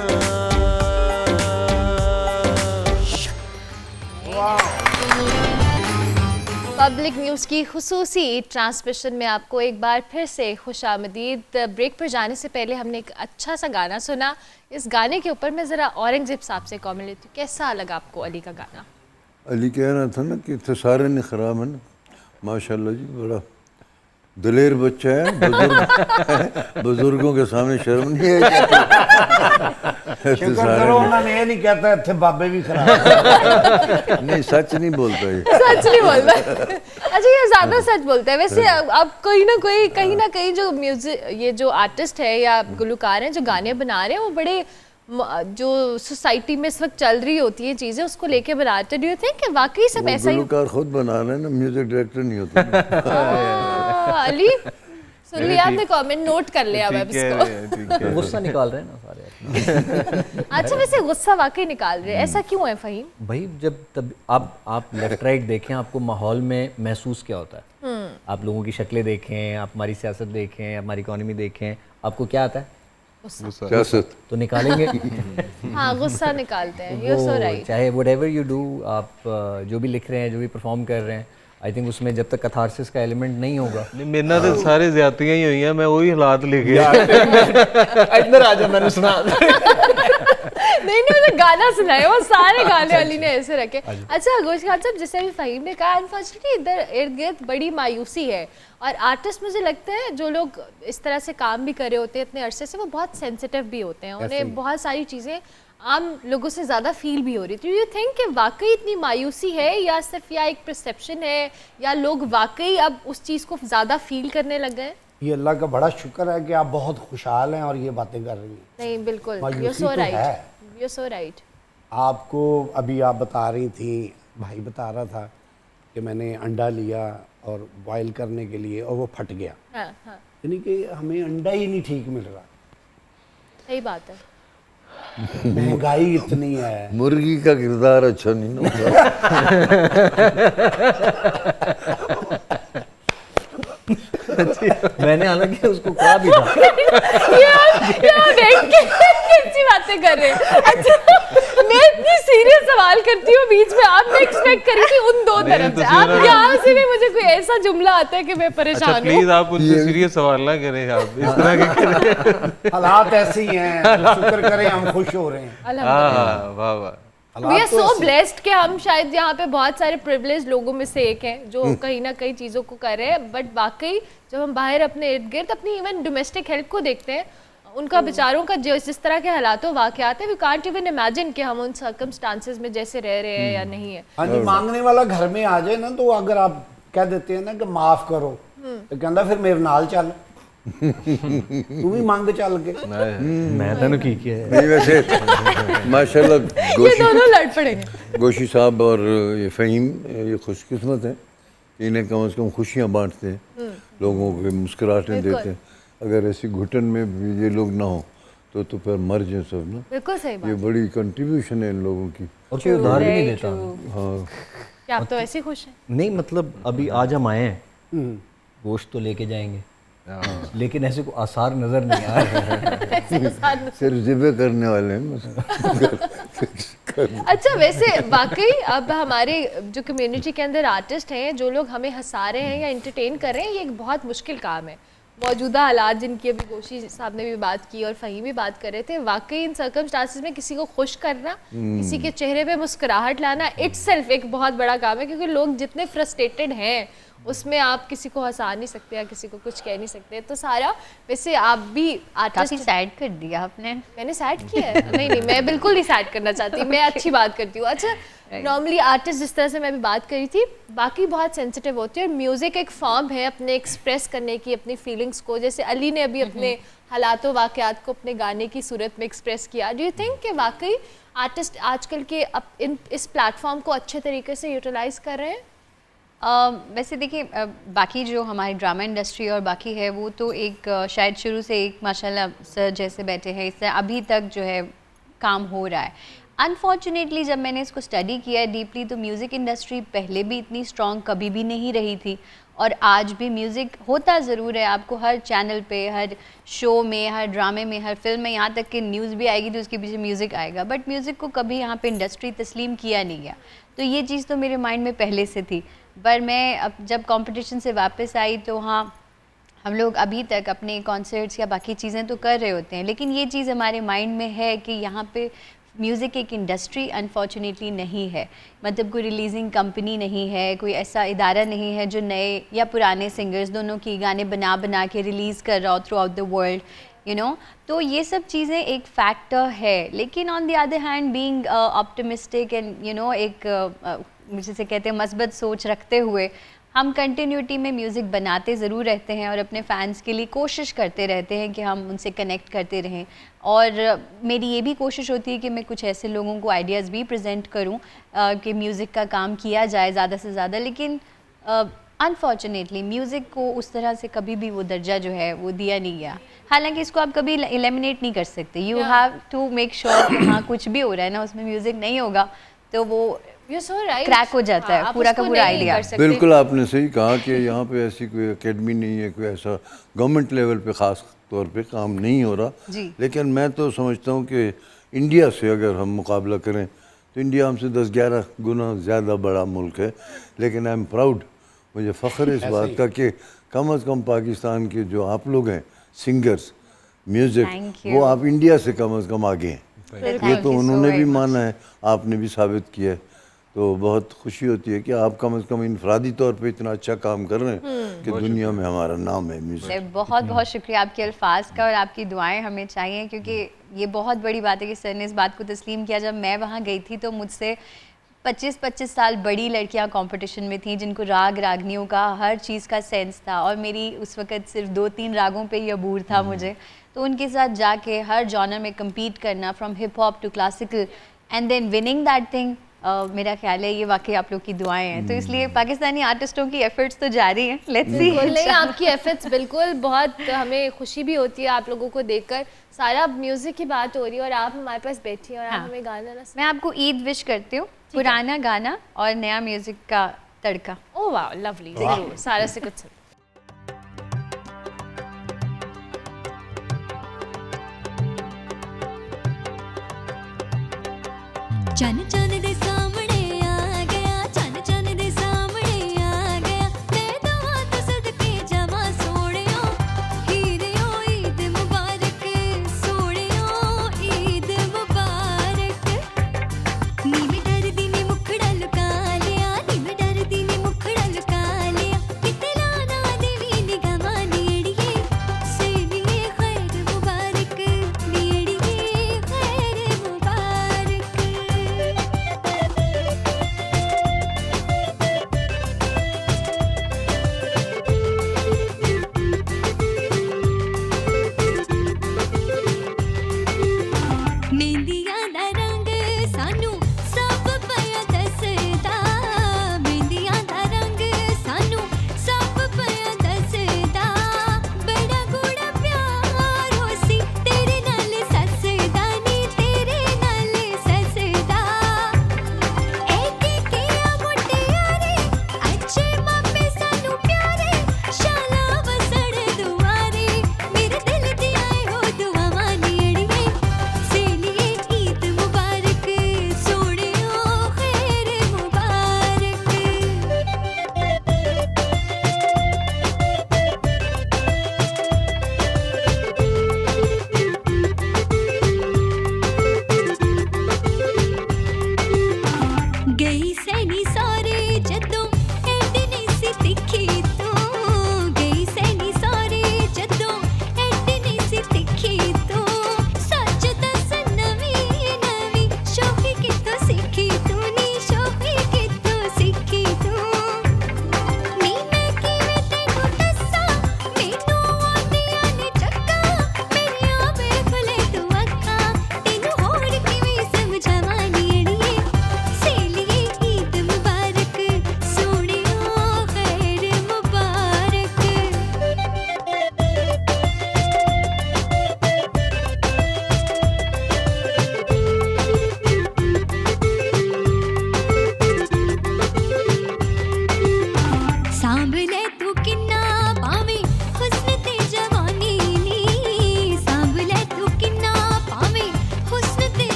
पब्लिक न्यूज़ की खुसूसी ट्रांसमिशन में आपको एक बार फिर से खुशामदीद। ब्रेक पर जाने से पहले हमने एक अच्छा सा गाना सुना। इस गाने के ऊपर मैं ज़रा औरंगजेब साहब से कॉमेंट लेती हूँ, कैसा लगा आपको अली का गाना? अली कह रहा था ना कि तो सारे ने खराब है ना, माशाल्लाह जी, बड़ा दिलेर बच्चा है, बुजुर्गों के सामने शर्म नहीं है। शुक्र करो उन्होंने ये नहीं कहता थे बाबे भी खराब। नहीं, सच नहीं बोलता ये, सच नहीं बोलता। अच्छा, ये ज़्यादा सच बोलता है वैसे। अब कहीं ना कहीं जो म्यूजिक, ये जो आर्टिस्ट है या गुलकार हैं जो गाने बना रहे हैं, वो बड़े जो सोसाइटी में इस वक्त चल रही होती है चीज़ें, उसको लेके बनाते। डू यू थिंक कि वाकई सब ऐसा ही? गुलकार खुद बना रहे हैं ना, म्यूजिक डायरेक्टर नहीं होता। अली सुन लिया आपने, कमेंट नोट कर लिया अब इसको। गुस्सा निकाल रहे हैं ना सारे। अच्छा, वैसे गुस्सा वाकई निकाल रहे हैं, ऐसा क्यों है फ़हीम? भाई जब तब आप लेफ्ट राइट देखें, आपको माहौल में महसूस क्या होता है? आप लोगों की शक्लें देखें, आप हमारी सियासत देखें, हमारी इकोनॉमी देखें, आपको क्या आता है? सियासत तो निकालेंगे। हाँ, गुस्सा निकालते हैं। You so right. चाहे व्हाटएवर यू डू, आप जो भी लिख रहे हैं, जो भी परफॉर्म कर रहे हैं, आई थिंक उसमें जब तक कथारसिस का एलिमेंट नहीं होगा। मेरे ना तो सारे ज्यादतियां ही हुई हैं, मैं वही हालात लेके इधर आ जा, मैंने सुना। नहीं, मुझे गाना सुनाए, वो सारे गाने अली ने ऐसे रखे। अच्छा आगोश खान साहब, जैसे अभी फ़हीम ने कहा, अनफॉर्चुनेटली इधर इर्द गिर्द बड़ी मायूसी है, और आर्टिस्ट मुझे लगता है जो लोग इस तरह से काम भी कर रहे होते हैं इतने अरसे से, वो बहुत सेंसिटिव भी होते हैं, उन्हें बहुत सारी चीज़ें आम लोगों से ज़्यादा फील भी हो रही थी। यू थिंक कि वाकई इतनी मायूसी है, या सिर्फ या एक परसेप्शन है, या लोग वाकई अब उस चीज़ को ज़्यादा फील करने लग गए? ये अल्लाह का बड़ा शुक्र है कि आप बहुत खुशहाल हैं और ये बातें कर रही हैं। नहीं, बिल्कुल, you so right, you so right. आपको अभी आप बता रही थी, भाई बता रहा था कि मैंने अंडा लिया और बॉयल करने के लिए और वो फट गया। हाँ, हाँ। यानी कि हमें अंडा ही नहीं ठीक मिल रहा। सही बात है। महंगाई इतनी है। मुर्गी का किरदार अच्छा नहीं ना मैंने हालांकि उसको कहा भी था। कैसी बातें कर रहे हैं? अच्छा, मैं इतनी सीरियस सवाल करती हूँ बीच में, आप मैं एक्सपेक्ट करी थी उन दो तरफ से, आप यहाँ से भी मुझे कोई ऐसा जुमला आता है कि मैं परेशान हूँ। प्लीज आप उनसे सीरियस सवाल ना करें, आप इस तरह के करें। हालात ऐसे ही हैं, शुक्र करें हम खुश हो रहे हैं। हाँ, वाह वाह। We are so blessed कि हम शायद यहाँ पे बहुत सारे प्रिविलेज लोगों में से एक हैं जो कहीं ना कहीं चीज़ों को कर रहे हैं, बट वाकई जब हम बाहर अपने इर्द गिर्द अपनी इवन डोमेस्टिक हेल्प को देखते हैं, उनका बेचारों का जिस तरह के हालातों वाक़यात है, वी कांट इवन इमेजिन कि हम उन सर्कमस्टांसेस में जैसे रह रहे हैं या नहीं है। हाँ जी, मांगने वाला घर में आ जाए ना, तो अगर आप कह देते हैं ना कि माफ़ करो, तो कहता फिर मेरे नाल चल, तू भी मांग चल के। मैं तो की किया है। नहीं, वैसे माशाल्लाह ये दोनों लड़ पड़े। गोशी साहब और ये फ़हीम ये खुशकिस्मत हैं कि इन्हें कम से कम खुशियाँ बांटते हैं, लोगों को मुस्कुराहटें देते हैं। अगर ऐसी घुटन में भी ये लोग ना हो तो फिर मर जाए सब ना। बिल्कुल सही बात। ये बड़ी कंट्रीब्यूशन है इन लोगों की, और कोई उधार भी नहीं देता। हाँ, क्या आप तो ऐसे खुश हैं? नहीं, मतलब अभी आज हम आए हैं, गोश्त तो लेके जाएंगे, लेकिन ऐसे को आसार नजर नहीं आ रहे। सिर्फ ज़िबे करने वाले हैं अच्छा, वैसे वाकई अब हमारे जो कम्युनिटी के अंदर आर्टिस्ट हैं, जो लोग हमें हंसा रहे हैं या इंटरटेन कर रहे हैं, ये एक बहुत मुश्किल काम है। मौजूदा हालात जिनकी अभी गोशी साहब ने भी बात की और फ़हीम भी बात कर रहे थे, वाकई इन सर्कमस्टांसेस में किसी को खुश करना, किसी के चेहरे पे मुस्कुराहट लाना इटसेल्फ एक बहुत बड़ा काम है, क्योंकि लोग जितने फ्रस्ट्रेटेड हैं उसमें आप किसी को हंसा नहीं सकते या किसी को कुछ कह नहीं सकते। तो सारा वैसे आप भी आर्टिस्ट, सैड कर दिया आपने। मैंने सैड किया है? नहीं, मैं बिल्कुल नहीं सैड करना चाहती, मैं अच्छी बात करती हूँ। अच्छा, नॉर्मली आर्टिस्ट जिस तरह से मैं अभी बात करी थी, बाकी बहुत सेंसिटिव होती है, और म्यूज़िक एक फॉर्म है अपने एक्सप्रेस करने की, अपनी फीलिंग्स को, जैसे अली ने अभी अपने हालातों वाक़यात को अपने गाने की सूरत में एक्सप्रेस किया। डू यू थिंक कि वाकई आर्टिस्ट आजकल के इस प्लेटफॉर्म को अच्छे तरीके से यूटिलाइज़ कर रहे हैं? वैसे देखिए, बाकी जो हमारी ड्रामा इंडस्ट्री और बाकी है, वो तो एक शायद शुरू से एक माशाल्लाह सर जैसे बैठे हैं, इससे अभी तक जो है काम हो रहा है। अनफॉर्चुनेटली जब मैंने इसको स्टडी किया है डीपली, तो म्यूज़िक इंडस्ट्री पहले भी इतनी स्ट्रॉन्ग कभी भी नहीं रही थी, और आज भी म्यूज़िक होता ज़रूर है। आपको हर चैनल पे, हर शो में, हर ड्रामे में, हर फिल्म में, यहाँ तक कि न्यूज़ भी आएगी तो उसके पीछे म्यूज़िक आएगा, बट म्यूज़िक को कभी यहाँ पे इंडस्ट्री तस्लीम किया नहीं गया। तो ये चीज़ तो मेरे माइंड में पहले से थी। पर मैं अब जब कंपटीशन से वापस आई तो हाँ, हम लोग अभी तक अपने कॉन्सर्ट्स या बाकी चीज़ें तो कर रहे होते हैं, लेकिन ये चीज़ हमारे माइंड में है कि यहाँ पे म्यूज़िक एक इंडस्ट्री अनफॉर्चुनेटली नहीं है, मतलब कोई रिलीजिंग कंपनी नहीं है, कोई ऐसा इदारा नहीं है जो नए या पुराने सिंगर्स दोनों की गाने बना बना के रिलीज़ कर रहा हो through out the world, you know. तो ये सब चीज़ें एक फैक्टर है, लेकिन on the other hand being optimistic and you know एक जिसे कहते हैं मस्बत सोच रखते हुए हम कंटिन्यूटी में म्यूज़िक बनाते ज़रूर रहते हैं और अपने फ़ैन्स के लिए कोशिश करते रहते हैं कि हम उनसे कनेक्ट करते रहें। और मेरी ये भी कोशिश होती है कि मैं कुछ ऐसे लोगों को आइडियाज़ भी प्रेजेंट करूं कि म्यूज़िक का काम किया जाए ज़्यादा से ज़्यादा, लेकिन अनफॉर्चुनेटली म्यूज़िक को उस तरह से कभी भी वो दर्जा जो है वो दिया नहीं गया। हालांकि इसको आप कभी एलिमिनेट नहीं कर सकते, you have to make sure कि हाँ कुछ भी हो रहा है ना उसमें म्यूज़िक नहीं होगा तो वो क्रैक हो जाता है पूरा का पूरा आइडिया। बिल्कुल आपने सही कहा कि यहाँ पे ऐसी कोई एकेडमी नहीं है, कोई ऐसा गवर्नमेंट लेवल पे ख़ास तौर पे काम नहीं हो रहा। लेकिन मैं तो समझता हूँ कि इंडिया से अगर हम मुकाबला करें तो इंडिया हमसे 10-11 गुना ज़्यादा बड़ा मुल्क है। लेकिन आई एम प्राउड, मुझे फ़ख्र है इस बात का कि कम अज़ कम पाकिस्तान के जो आप लोग हैं सिंगर्स म्यूज़िक, वो आप इंडिया से कम अज़ कम आगे हैं। ये तो उन्होंने भी माना है, आपने भी साबित किया है। तो बहुत खुशी होती है कि आप कम से कम इनफरादी तौर पे इतना अच्छा काम कर रहे हैं कि दुनिया में हमारा नाम है म्यूजिक। बहुत बहुत शुक्रिया आपके अल्फाज का, और आपकी दुआएं हमें चाहिए, क्योंकि ये बहुत बड़ी बात है कि सर ने इस बात को तस्लीम किया। जब मैं वहाँ गई थी तो मुझसे 25-25 साल बड़ी लड़कियाँ कंपटीशन में थीं जिनको राग रागनियों का हर चीज़ का सेंस था, और मेरी उस वक़्त सिर्फ 2-3 रागों पे ही अबूर था मुझे। तो उनके साथ जाके हर जॉनर में कम्पीट करना, from hip hop to classical, and then winning that thing, मेरा ख्याल है ये वाकई आप लोग की दुआएं हैं। तो इसलिए पाकिस्तानी आर्टिस्टों की एफर्ट्स तो जारी हैं, लेट्स सी। नहीं, आपकी एफर्ट्स बिल्कुल, बहुत हमें खुशी भी होती है आप लोगों को देखकर। सारा म्यूजिक की बात हो रही है और आप हमारे पास बैठी हैं और आप हमें गाना ना। मैं आपको ईद विश करती हूँ, पुराना गाना और नया म्यूजिक का तड़का। ओह वाह, लवली, जरूर सारा से कुछ चन चन दे सामने आ गया, चन चन दे सामने आ गया, मैं दुआ तो सदके जमा सोनियो, हीरियो ईद मुबारक, सोनियो ईद मुबारक। नी मैं डरदी नी मुखड़ा लुका लिया, नी मैं डरदी नी मुखड़ा लुका लिया, किते लाना देवी निगाह नेड़िए, सेनिए खैर मुबारक, नेड़िए खैर मुबारक।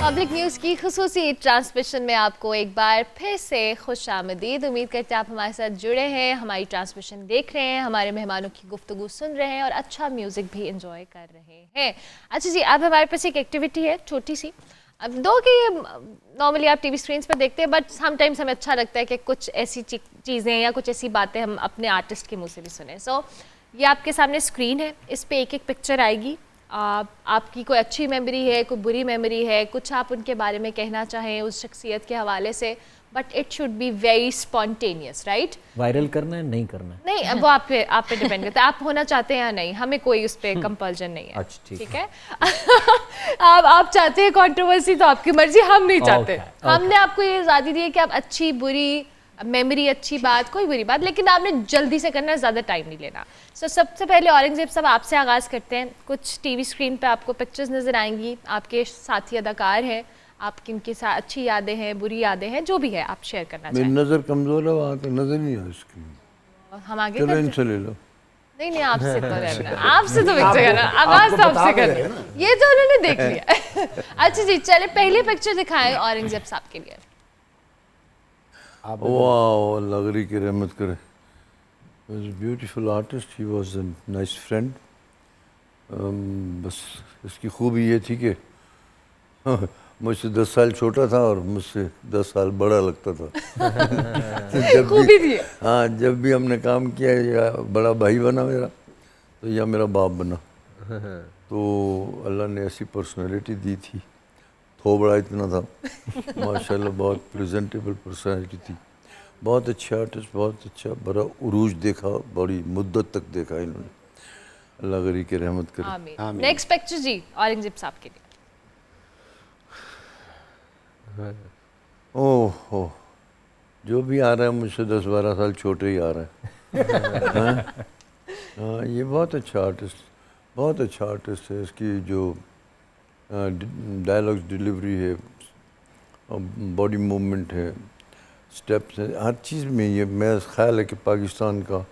पब्लिक न्यूज़ की खुसूसी ट्रांसमिशन में आपको एक बार फिर से खुशामदीद। उम्मीद करते हैं आप हमारे साथ जुड़े हैं, हमारी ट्रांसमिशन देख रहे हैं, हमारे मेहमानों की गुफ्तगू सुन रहे हैं और अच्छा म्यूज़िक भी इंजॉय कर रहे हैं। अच्छा जी, अब हमारे पास एक एक्टिविटी है छोटी सी। अब दो कि नॉर्मली आप टीवी स्क्रीन्स पर देखते हैं, बट समटाइम्स हमें अच्छा लगता है कि कुछ ऐसी चीज़ें या कुछ ऐसी बातें हम अपने आर्टिस्ट के मुँह से भी सुने। सो ये आपके सामने स्क्रीन है, इस पर एक एक पिक्चर आएगी। आपकी कोई अच्छी मेमोरी है, कोई बुरी मेमोरी है, कुछ आप उनके बारे में कहना चाहें उस शख्सियत के हवाले से, but it should be very spontaneous, right? Viral करना है, नहीं करना है? नहीं, वो आप पे डिपेंड करता है, आप होना चाहते हैं या नहीं, हमें कोई उस पर कंपल्जन नहीं है। अच्छा, ठीक है। आप चाहते हैं कंट्रोवर्सी तो आपकी मर्जी, हम नहीं चाहते। हमने आपको ये आज़ादी दी है कि आप अच्छी बुरी मेमोरी, अच्छी बात, कोई बुरी बात, लेकिन आपने जल्दी से करना है, ज़्यादा टाइम नहीं लेना। सो सबसे पहले औरंगजेब साहब आपसे आगाज़ करते हैं। कुछ टीवी स्क्रीन पे आपको पिक्चर्स नज़र आएंगी, आपके साथी अदाकार हैं, आपकी उनके साथ अच्छी यादें हैं, बुरी यादें हैं, जो भी है आप शेयर करना मेरी चाहें। नज़र कमज़ोर है, वहाँ तो नज़र नहीं आ स्क्रीन। हम आगे चलो करते हैं? इनसे ले लो। नहीं, आपसे तो रहना, आपसे तो पिक्चर करना, आगाज़ तो आपसे करना, ये तो उन्होंने देख लिया। अच्छा जी, चले पहली पिक्चर दिखाएं औरंगजेब साहब के लिए। वाह, अल्लाह गरी की रहमत करे। He was a beautiful artist. He was a nice friend. बस इसकी खूबी ये थी कि मुझसे 10 साल छोटा था और मुझसे 10 साल बड़ा लगता था। खूबी थी। हाँ, जब भी हमने काम किया, या बड़ा भाई बना मेरा तो या मेरा बाप बना। तो अल्लाह ने ऐसी पर्सनैलिटी दी थी, थोबड़ा इतना था, माशाल्लाह बहुत प्रेजेंटेबल पर्सनैलिटी थी, बहुत अच्छा आर्टिस्ट, बहुत अच्छा, बड़ा उरूज देखा, बड़ी मुद्दत तक देखा इन्होंने, अल्लाह गरी के रहमत करे। आमीन। नेक्स्ट पिक्चर जी औरंगजेब साहब के लिए। ओह हो, जो भी आ रहा है मुझसे 10-12 साल छोटे ही आ रहा है। हाँ, ये बहुत अच्छा आर्टिस्ट, बहुत अच्छा आर्टिस्ट है। इसकी जो डायलॉग्स डिलीवरी है, बॉडी मूवमेंट है, स्टेप्स है, हर चीज़ में ये मेरा ख्याल है कि पाकिस्तान का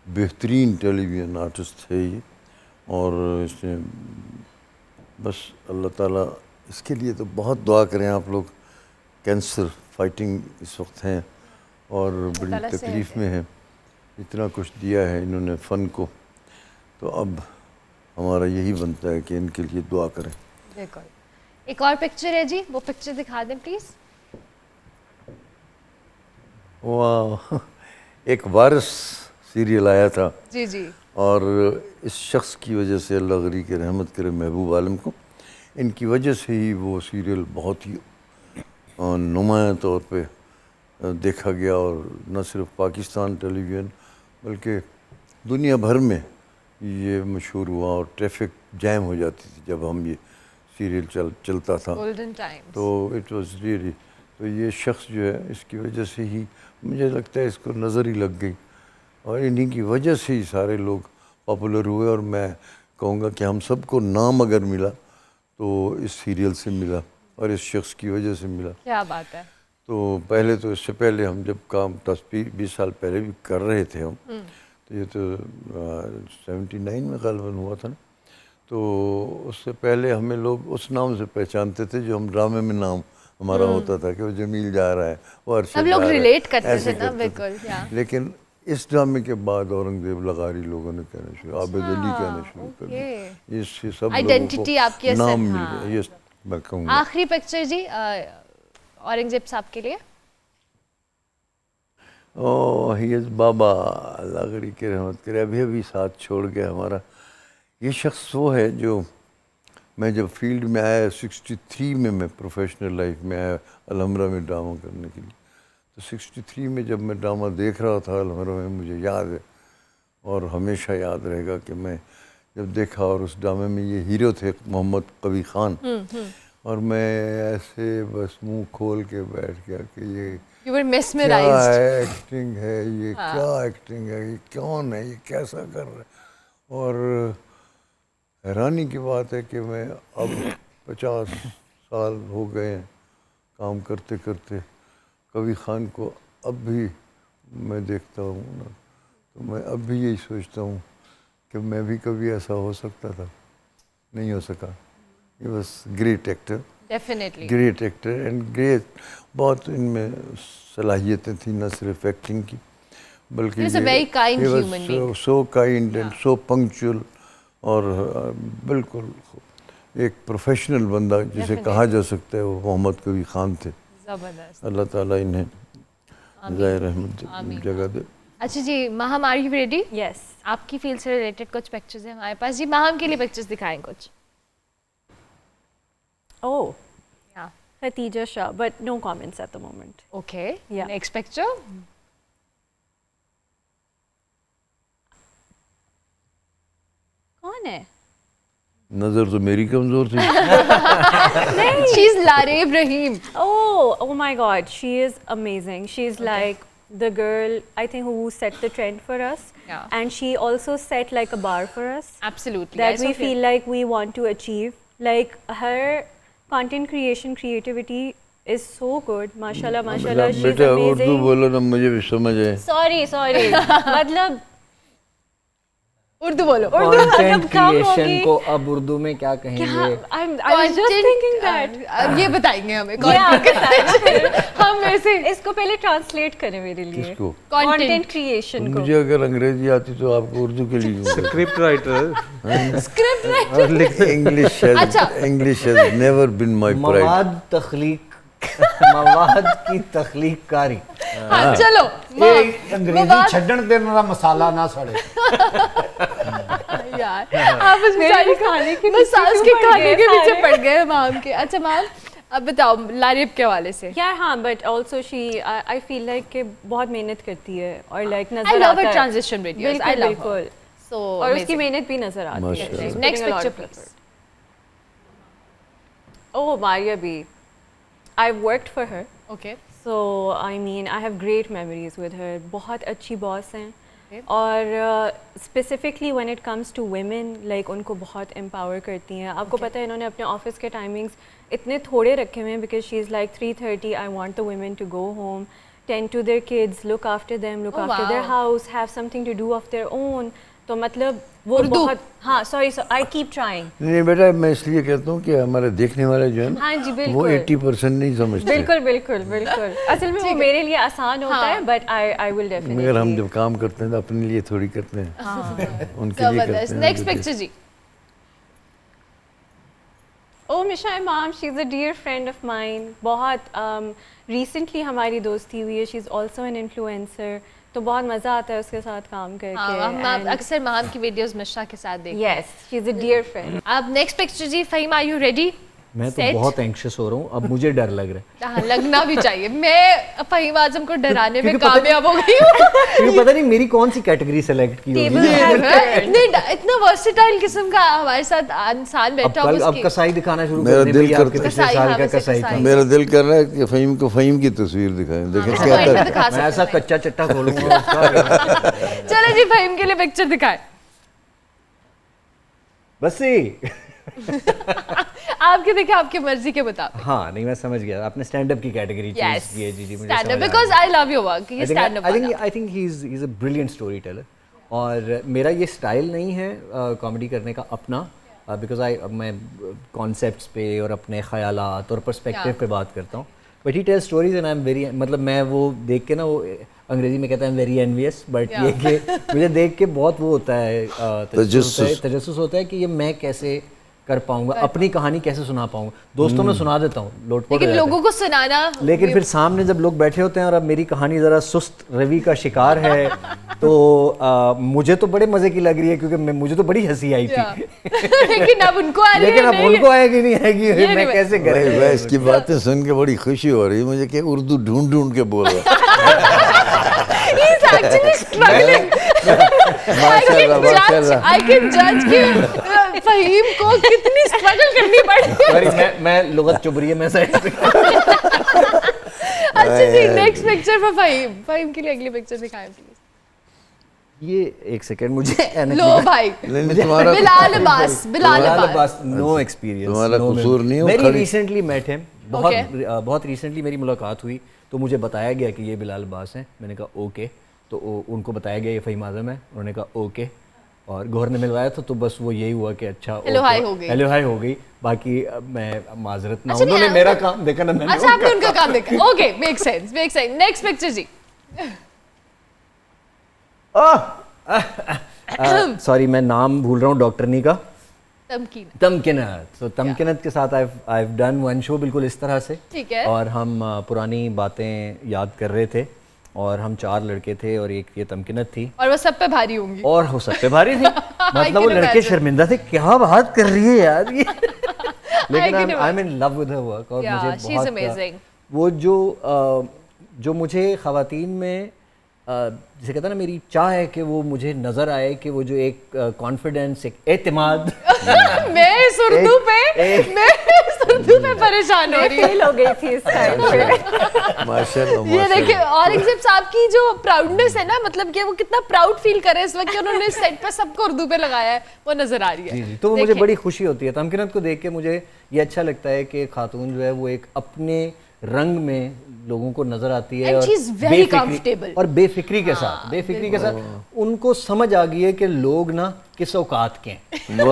बेहतरीन टेलीविज़न आर्टिस्ट है ये। और इसने बस अल्लाह ताला इसके लिए तो बहुत दुआ करें आप लोग। कैंसर फाइटिंग इस वक्त हैं और बड़ी तकलीफ़ में है। इतना कुछ दिया है इन्होंने फ़न को, तो अब हमारा यही बनता है कि इनके लिए दुआ करें। बिल्कुल। एक और पिक्चर है जी, वो पिक्चर दिखा दें प्लीज़। वाह, एक वारिस सीरियल आया था जी जी, और इस शख्स की वजह से अल्लाह गरी के रहमत करे महबूब आलम को, इनकी वजह से ही वो सीरियल बहुत ही नुमाया तौर पे देखा गया और न सिर्फ पाकिस्तान टेलीविज़न बल्कि दुनिया भर में ये मशहूर हुआ और ट्रैफिक जैम हो जाती थी जब हम ये सीरियल चलता था। Golden times. तो इट वाज रियली, तो ये शख्स जो है इसकी वजह से ही मुझे लगता है इसको नज़र ही लग गई और इन्हीं की वजह से ही सारे लोग पॉपुलर हुए। और मैं कहूँगा कि हम सबको नाम अगर मिला तो इस सीरियल से मिला और इस शख्स की वजह से मिला। क्या बात है। तो पहले तो इससे पहले हम जब काम 10-20 साल पहले भी कर रहे थे हम, तो ये तो 79 में ग़ालिबन हुआ था ना, तो उससे पहले हमें लोग उस नाम से पहचानते थे जो हम ड्रामे में नाम हमारा होता था कि वो जमील जा रहा है, वो अरशद सब लोग जा रहा है, रिलेट करते ऐसे थे ना, करते बिल्कुल। लेकिन इस ड्रामे के बाद औरंगजेब लगारी लोगों ने कहना शुरू, आबिद अली कहना शुरू कर दिया, इससे सब आइडेंटिटी आपकी लोगों को असल, नाम मिल हाँ। गया। ये मैं कहूँगा। आखिरी पिक्चर जी औरंगजेब साहब के लिए। ओह, ही इज़ बाबा, अल्लाह गरी के रहमत करे, अभी अभी साथ छोड़ गया हमारा। ये शख्स वो है जो मैं जब फील्ड में आया 63 में, मैं प्रोफेशनल लाइफ में आया अलहमरा में ड्रामा करने के लिए, तो 63 में जब मैं ड्रामा देख रहा था अलहमरा में, मुझे याद है और हमेशा याद रहेगा कि मैं जब देखा और उस ड्रामे में ये हीरो थे मोहम्मद कबीर खान, और मैं ऐसे बस मुंह खोल के बैठ गया कि ये You were क्या mesmerized. एक्टिंग है, ये क्या एक्टिंग है, ये कौन है, ये कैसा कर रहा है। और हैरानी की बात है कि मैं अब 50 साल हो गए हैं काम करते करते, कबीर खान को अब भी मैं देखता हूँ ना, तो मैं अब भी यही सोचता हूँ कि मैं भी कभी ऐसा हो सकता था, नहीं हो सका। ये बस great actor definitely great actor and great, बहुत इनमें सलाहियतें थी न सिर्फ एक्टिंग की बल्कि He was a very kind human being. So kind and so punctual और बिल्कुल एक प्रोफेशनल बंदा जिसे कहा जा सकता है वो मोहम्मद कबीर खान थे। जबरदस्त। अल्लाह ताला इन्हें ज़ाहिर रहमत जगह दे। अच्छा जी Maham, are you ready? Yes. आपकी फील्ड से रिलेटेड कुछ पिक्चर्स हैं हमारे पास जी। माहम के लिए पिक्चर्स दिखाएं कुछ। Oh, Yeah. Khatija Shah, but no comments at the moment. Okay. Yeah. Next picture. कौन है? नज़र तो मेरी कमज़ोर थी। She's Lareeb Rahim. Oh my God, she is amazing. She's like the girl, I think, who set the trend for us. Yeah. And she also set like a bar for us Absolutely. that I we saw feel like we want to achieve. Like her content creation creativity is so good. Mashallah, mashallah. She's बेटा Urdu amazing. बोलो ना मुझे भी समझ आए। Sorry. मतलब उर्दू बोलो। Content कम होगी। क्रिएशन को अब उर्दू में क्या कहेंगे? I was just thinking that. ये बताएंगे हमें Yeah, हम ऐसे इसको पहले ट्रांसलेट करें मेरे लिए। किसको? कंटेंट क्रिएशन को। मुझे अगर अंग्रेजी आती तो आपको उर्दू के लिए script writer script writer. English has never been my pride. मवाद तख्लीक मवाद की तख्लीककारी। चलो ये अंग्रेजी छड्डण ते ना मसाला ना सड़े। यार आप बस बेचारी खाने के बस पीछे उसके क्यों पड़ खाने गए के पीछे सारे? पड़ गए माम के। अच्छा माम अब बताओ लारीब के हवाले से। यार हाँ, but also she I feel like कि बहुत मेहनत करती है और लाइक I नजर love आता her है। transition videos. I love her. बिल्कुल। So और उसकी amazing. मेहनत भी नजर आती है। माशाल्लाह। She's Next putting a lot picture of please. effort. Oh, Maria B. I've worked for her. Okay. So I mean I have great memories with her. बहुत अच्छी बॉस हैं Okay. और specifically when it comes to women like उनको बहुत empower करती हैं। आपको पता है इन्होंने अपने ऑफिस के टाइमिंग्स इतने थोड़े रखे हुए हैं because she is like 3:30 I want the women to go home, tend to their kids, look after them, look Oh, after their wow. House, have something to do of their own. तो मतलब वो उर्दू। बहुत हाँ sorry I keep trying. नहीं बेटा मैं इसलिए कहता हूँ कि हमारे देखने वाले जो है ना हाँ जी वो बिल्कुल 80% नहीं समझते। बिल्कुल असल में वो मेरे लिए आसान होता है बट आई विल डेफिनेटली। मगर हम जब काम करते हैं तो अपने लिए थोड़ी करते हैं, उनके लिए करते जबरदस्त। हैं। Next picture ji. Oh, Misha Imam, she's a dear friend of mine. बहुत recently हमारी दोस्ती हुई है. She's also an influencer. तो बहुत मज़ा आता है उसके साथ काम करके. हाँ, हम and- अक्सर माम की वीडियोस मिश्रा के साथ देखते हैं। Yes, she's a dear friend. अब नेक्स्ट पिक्चर जी। Faheem are you ready? मैं तो बहुत एंक्शस हो रहा हूँ, अब मुझे डर लग रहा है। हाँ, लगना भी चाहिए। मैं फहीम आजम को डराने में क्योंकि पता कामयाब हो गई हूँ। क्योंकि पता नहीं मेरी कौन सी कैटेगरी सेलेक्ट की होगी। इतना वर्सेटाइल किस्म का हमारे साथ इंसान बैठा हो अब कसाई दिखाना शुरू मेरा कर दे दिल भैया, आपके करता- पिछले कसाई, साल हाँ, का वैसे कसाई था। कसाई। मेरा दिल कर रहा है कि फहीम को फहीम की तस्वीर दिखाएं, देखें क्या हाँ, करता दिखा है। सकते मैं ऐसा हैं। कच्चा चट्टा खोलूंगा उसका। चलो जी फहीम के लिए पिक्चर दिखाएं। बस ही। आपके देखे आपकी मर्जी के मुताबिक। हाँ नहीं मैं समझ गया, आपने स्टैंड अप की कैटेगरी चूज Yes, की है। जी मुझे stand up समझ आ because गया। I love your work. ये stand up वाला। I think he is a brilliant story teller और मेरा ये स्टाइल नहीं है कॉमेडी करने का अपना, बिकॉज मैं कॉन्सेप्ट्स पे और अपने ख्यालात और पर्सपेक्टिव पे बात करता हूँ, but he tell stories and I am very, मतलब मैं वो देख के ना, वो अंग्रेजी में कहते हैं वेरी एनवियस, बट ये कि मुझे देख के बहुत वो होता है तजस्सुस होता है कि ये मैं कैसे कर पाऊंगा, अपनी कहानी कैसे सुना पाऊंगा। दोस्तों में सुना देता हूँ लोटपोट, लेकिन लोगों को सुनाना, लेकिन फिर सामने जब लोग बैठे होते हैं और अब मेरी कहानी ज़रा सुस्त रवि का शिकार है तो मुझे तो बड़े मज़े की लग रही है क्योंकि मुझे तो बड़ी हंसी आई थी। लेकिन अब उनको आ रही है, लेकिन अब नहीं उनको आएगी नहीं आएगी, मैं कैसे अरे करें। वह इसकी बातें सुन के बड़ी खुशी हो रही है मुझे कि उर्दू ढूंढ ढूंढ के बोल रहा है। He's actually struggling. माशाल्लाह। I can judge कि फहीम को कितनी स्ट्रगल करनी पड़ी। सॉरी मैं लुगत चुभ रही है मैं साइड पे। अच्छा जी next picture for Faheem. Faheem के लिए अगली पिक्चर दिखाएं प्लीज। ये एक सेकंड मुझे ऐनक लो लगा। भाई नहीं, तुम्हारा बिलाल अब्बास, बिलाल बिलाल अब्बास। अब्बास, नो एक्सपीरियंस, तुम्हारा कसूर नहीं हो, वेरी खड़ी- रिसेंटली मेट हिम, बहुत रिसेंटली मेरी मुलाकात हुई तो मुझे बताया गया कि ये बिलाल अब्बास हैं। मैंने कहा ओके, तो उनको बताया गया ये फहीम आज़म है, उन्होंने कहा ओके, और गौहर ने मिलवाया था, तो बस वो यही हुआ कि अच्छा हेलो हाय हो गई। हेलो हाय हो गई। बाकी मैं माजरत ना, अच्छा, उन्होंने नहीं, मेरा काम देखा ना मैंने अच्छा आपने उनका काम देखा, okay make sense make sense. Next picture जी। सॉरी मैं नाम भूल रहा हूँ डॉक्टरनी का। तमकीन। तमकिनत। तो तमकिनत के साथ I have done one show बिल्कुल इस तरह से। ठीक है। और हम पुरानी बातें याद कर रहे थे और हम 4 लड़के थे और एक ये तमकिनत थी और वो सब पे भारी होंगी। और वो सब पे भारी थी। मतलब वो can लड़के imagine. शर्मिंदा थे, क्या बात कर रही है यार ये। लेकिन can I am in love with her work और Yeah, मुझे she's बहुत amazing. वो जो मुझे ख़वातीन में जिसे कहता है ना, मेरी चाह है कि वो मुझे नज़र आए कि वो जो एक कॉन्फिडेंस, एक एतमाद। मैं इस उर्दू पे परेशान हो रही फेल हो गई थी इस टाइम पे। माशाल्लाह ये देखिए औरंगजेब साहब की जो प्राउडनेस है ना, मतलब कि वो कितना प्राउड फील करे इस वक्त कि उन्होंने सेट पे सबको उर्दू पे लगाया है, वो नजर आ रही है। जी जी, तो मुझे देखिए। बड़ी खुशी होती है तमकिनत को देख के। मुझे ये अच्छा लगता है कि खातून जो है वो एक अपने रंग में लोगों को नजर आती है And और she's very comfortable. और बेफिक्री के साथ उनको समझ आ गई है कि लोग ना किस औकात के हैं। तो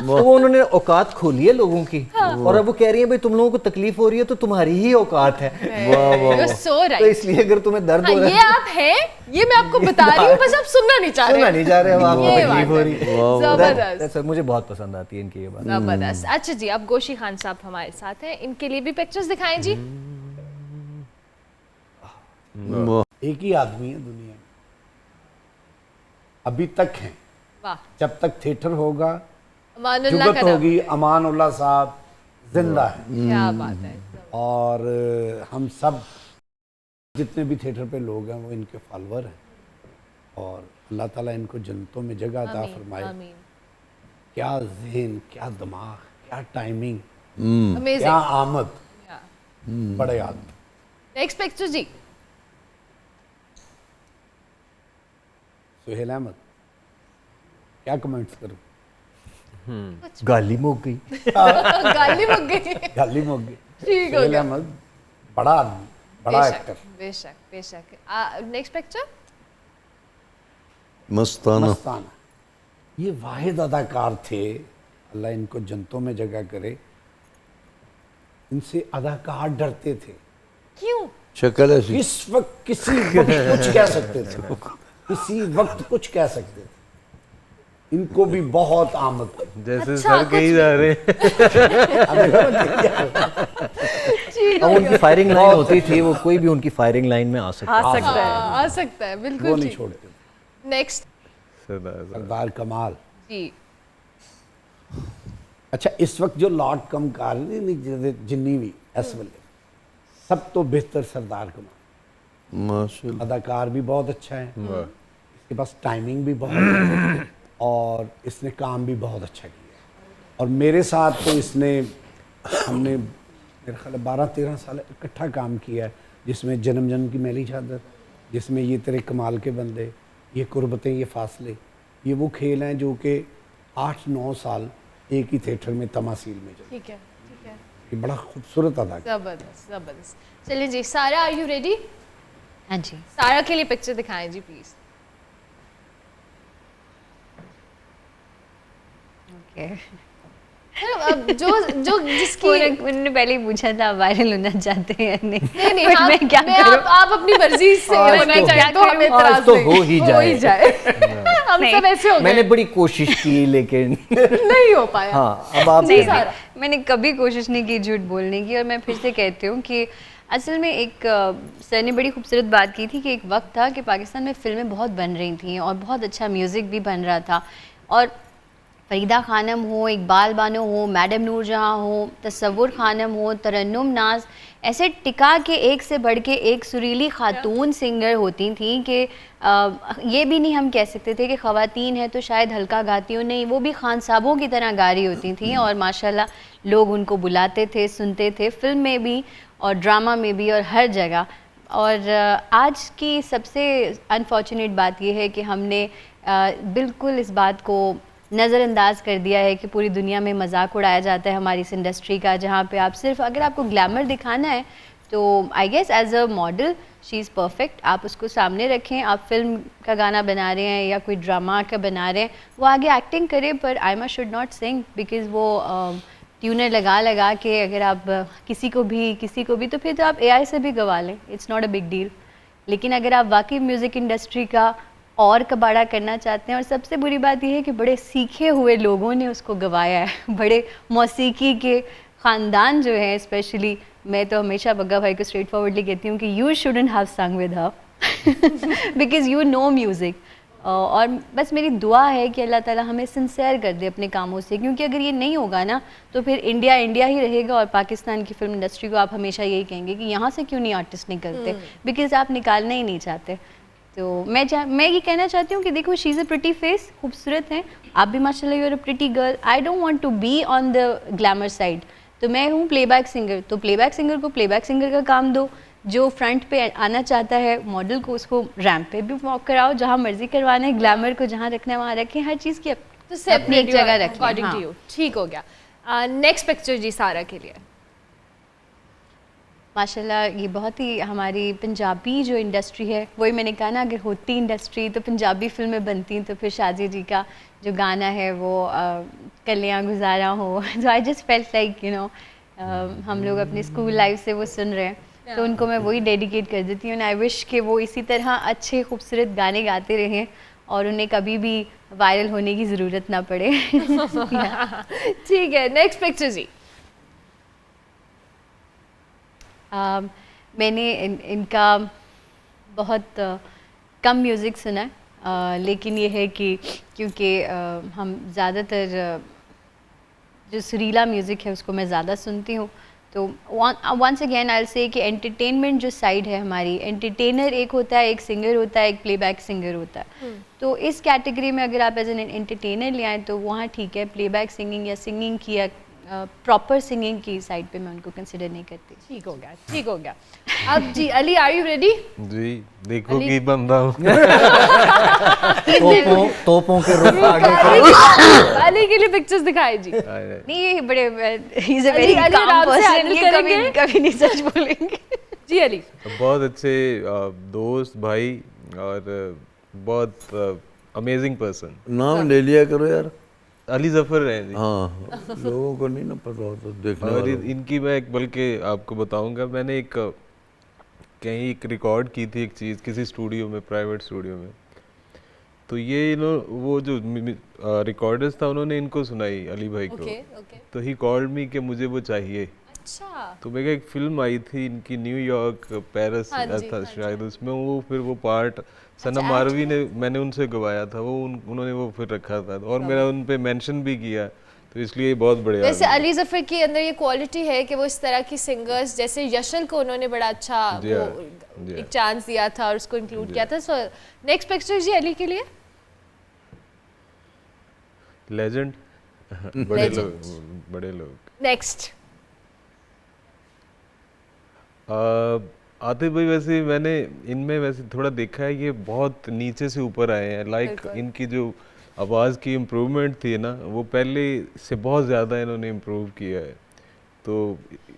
वो उन्होंने औकात खोली है लोगों की और अब वो कह रही है भाई तुम लोगों को तकलीफ हो रही है तो तुम्हारी ही औकात है। You're so तो right. इसलिए अगर तुम्हें दर्द हो हाँ, रहा ये है आप हैं, ये मैं आपको बता रही हूँ, बस आप सुनना नहीं चाह सुनना रहे। नहीं चाह रहे, अब आपको ये तकलीफ बात हो रही है। जबरदस्त मुझे बहुत पसंद आती है इनकी ये बात। जबरदस्त। अच्छा जी, अब गोशी खान साहब हमारे साथ हैं, इनके लिए भी पिक्चर्स दिखाएं जी। एक ही आदमी है दुनिया में, अभी तक है। वाह, जब तक थिएटर होगा, अमानुल्लाह जुगत का नाम। होगी, अमानुल्लाह साहब जिंदा है। क्या बात है। और हम सब जितने भी थिएटर पे लोग हैं वो इनके फॉलोअर हैं और अल्लाह ताला इनको जन्नतों में जगह अता आमीन, फरमाए। आमीन। क्या ज़हन, क्या दिमाग, क्या टाइमिंग, क्या अमेजिंग। आमद, बड़े आदमी। नेक्स्ट पिक्चर जी। सुहेल अहमद, क्या कमेंट्स करूं? गाली मुक गई। गाली मुक गई। गाली मुक गई। ठीक हो सुहेल गया। अहमद बड़ा आदमी, बड़ा एक्टर। बेशक बेशक। Next picture. मस्ताना। मस्ताना, ये वाहिद अदाकार थे, अल्लाह इनको जन्नतों में जगह करे। इनसे अदाकार डरते थे। क्यों? शक्ल ऐसी। किस वक्त किसी वक्त कुछ कह सकते थे, किसी वक्त कुछ कह सकते थे। इनको भी बहुत आमद थी। जैसे अच्छा, सर कहीं जा रहे हैं। अब उनकी फायरिंग लाइन होती थी, वो कोई भी उनकी फायरिंग लाइन में आ सकता आ सकता है। आ सकता है, वो बिल्कुल नहीं ठीक। छोड़ते थे। नेक्स्ट सरदार कमाल। जी। अच्छा, इस वक्त जो लॉर्ड कम कार जिन्नी भी इस वेले सब तो बेहतर सरदार कमाल। माशाल्लाह। अदाकार भी बहुत अच्छा है, इसके पास टाइमिंग भी बहुत है और इसने काम भी बहुत अच्छा किया। और मेरे साथ तो हमने मेरे ख्याल 12-13 साल इकट्ठा काम किया है, जिसमें जन्म जन्म की मैली चादर, जिसमें ये तेरे कमाल के बंदे, ये कुर्बतें, ये फासले, ये वो खेल हैं जो कि 8-9 साल एक ही थिएटर में तमासील में चले। ठीक है ठीक है। ये बड़ा खूबसूरत अदा। जबरदस्त जबरदस्त। चलिए जी, सारा आर यू रेडी? हाँ जी। सारा के लिए पिक्चर दिखाएं जी प्लीज। ओके। अब जो जो जिसकी उन्होंने पहले ही पूछा था वायरल होना चाहते हैं या नहीं। नहीं नहीं, But मैं क्या करूं? आप अपनी मर्जी से आज होना तो- चाहे तो हमें आज इतराज तो नहीं। हो ही जाए। हम नहीं। सब ऐसे हो मैंने गए, बड़ी कोशिश की लेकिन नहीं हो पाया। हाँ, अब आप नहीं, सारा। मैंने कभी कोशिश नहीं की झूठ बोलने की। और मैं फिर से कहती हूँ कि असल में एक सर ने बड़ी खूबसूरत बात की थी कि एक वक्त था कि पाकिस्तान में फ़िल्में बहुत बन रही थी और बहुत अच्छा म्यूज़िक भी बन रहा था। और फरीदा खानम हो, इकबाल बानो हो, मैडम नूरजहाँ हो, तसव्वुर खानम हो, तरन्नुम नाज, ऐसे टिका के एक से बढ़ के एक सुरीली खातून सिंगर होती थी कि ये भी नहीं हम कह सकते थे कि ख़वातीन हैं तो शायद हल्का गाती हो, नहीं, वो भी खान साहबों की तरह गा रही होती थी। और माशाल्लाह लोग उनको बुलाते थे, सुनते थे, फ़िल्म में भी और ड्रामा में भी और हर जगह। और आज की सबसे अनफॉर्चुनेट बात यह है कि हमने बिल्कुल इस बात को नज़रअंदाज कर दिया है कि पूरी दुनिया में मजाक उड़ाया जाता है हमारी इस इंडस्ट्री का, जहाँ पे आप सिर्फ अगर आपको ग्लैमर दिखाना है तो I guess as a model she is perfect. आप उसको सामने रखें, आप फिल्म का गाना बना रहे हैं या कोई ड्रामा का बना रहे हैं, वो आगे एक्टिंग करे, पर Aima should not Singh because वो ट्यूनर लगा के अगर आप किसी को भी तो फिर तो आप AI से भी गवा लें, it's not a big deal. लेकिन अगर आप वाकई म्यूज़िक इंडस्ट्री का और कबाड़ा करना चाहते हैं, और सबसे बुरी बात यह है कि बड़े सीखे हुए लोगों ने उसको गवाया है, बड़े मौसीकी के ख़ानदान जो है स्पेशली, मैं तो हमेशा बग्गा भाई को स्ट्रेट फॉरवर्डली कहती हूँ कि यू शुडंट हैव संग with her because you know music. और बस मेरी दुआ है कि अल्लाह ताला हमें सिंसेयर कर दे अपने कामों से, क्योंकि अगर ये नहीं होगा ना तो फिर इंडिया ही रहेगा, और पाकिस्तान की फिल्म इंडस्ट्री को आप हमेशा यही कहेंगे कि यहाँ से क्यों नहीं आर्टिस्ट निकलते, बिकॉज आप निकालना ही नहीं चाहते। तो मैं ये कहना चाहती हूँ कि देखो, she is a pretty face, खूबसूरत हैं आप भी माशाल्लाह, you are a pretty girl. I don't want to be on the glamour side. तो मैं हूँ प्लेबैक सिंगर, तो प्लेबैक सिंगर को प्लेबैक सिंगर का काम दो, जो फ्रंट पे आना चाहता है मॉडल को उसको रैंप पे भी वॉक कराओ, जहाँ मर्जी करवाना है, ग्लैमर को जहाँ रखना है वहाँ रखें, हर चीज़ की अपनी एक जगह रखें। हाँ। ठीक हो गया। नेक्स्ट पिक्चर जी सारा के लिए। माशाल्लाह ये बहुत ही हमारी पंजाबी जो इंडस्ट्री है, वही मैंने कहा ना, अगर होती इंडस्ट्री तो पंजाबी फिल्में बनती, तो फिर शादी जी का जो गाना है वो कलियाँ गुजारा हो, जो I just felt like you know हम लोग अपने स्कूल लाइफ से वो सुन रहे हैं, तो उनको मैं वही डेडिकेट कर देती हूँ। आई विश कि वो इसी तरह अच्छे खूबसूरत गाने गाते रहें और उन्हें कभी भी वायरल होने की ज़रूरत ना पड़े। ठीक है, नेक्स्ट पिक्चर जी। मैंने इनका बहुत कम म्यूज़िक सुना है, लेकिन ये है कि क्योंकि हम ज़्यादातर जो सुरीला म्यूज़िक है उसको मैं ज़्यादा सुनती हूँ, तो once again I will say कि एंटरटेनमेंट जो साइड है हमारी, एंटरटेनर एक होता है, एक सिंगर होता है, एक प्लेबैक सिंगर होता है। तो इस कैटेगरी में अगर आप एज एन एंटरटेनर ले आएँ तो वहाँ ठीक है, प्लेबैक सिंगिंग या सिंगिंग की या प्रॉपर सिंगिंग की साइड पे मैं उनको कंसिडर नहीं करती। ठीक हो गया, ठीक हो गया। अब जी अली, आर यू रेडी? जी, देखो की बंदा हूँ। तोपों के रुख आगे अली के लिए पिक्चर्स दिखाए जी। नहीं, ये बड़े he is a very calm person, ये कभी नहीं सच बोलेंगे। जी अली, बहुत अच्छे दोस्त भाई और बहुत अमेजिंग पर्सन। नाम ले लिया करो यार। अली जफर हैं जी। हाँ, लोगों को नहीं ना पता होता देखने और वालों को। इनकी मैं बल्कि आपको बताऊंगा, मैंने कहीं एक रिकॉर्ड की थी एक चीज़ किसी स्टूडियो में, प्राइवेट स्टूडियो में, तो ये वो जो रिकॉर्डर्स था उन्होंने इनको सुनाई अली भाई को। तो ही कॉल्ड मी कि मुझे वो चाहिए। अच्छा। तो मेरे एक फिल्म आई थी इनकी, न्यूयॉर्क पेरिस था शायद, उसमें वो फिर वो पार्ट सनम मारवी ने, मैंने उनसे गवाया था, वो उन्होंने वो फिर रखा था और मेरा उन पे मेंशन भी किया, तो इसलिए बहुत बढ़िया। वैसे अली जफर के अंदर ये क्वालिटी है कि वो इस तरह की सिंगर्स जैसे यशल को उन्होंने बड़ा अच्छा एक चांस दिया था और उसको इंक्लूड किया था। सो नेक्स्ट पिक्चर जी अली के लिए। लेजेंड, बड़े लोग। नेक्स्ट आतिफ भाई, वैसे मैंने इनमें वैसे थोड़ा देखा है, ये बहुत नीचे से ऊपर आए हैं। लाइक इनकी जो आवाज़ की इम्प्रूवमेंट थी ना, वो पहले से बहुत ज़्यादा इन्होंने इम्प्रूव किया है, तो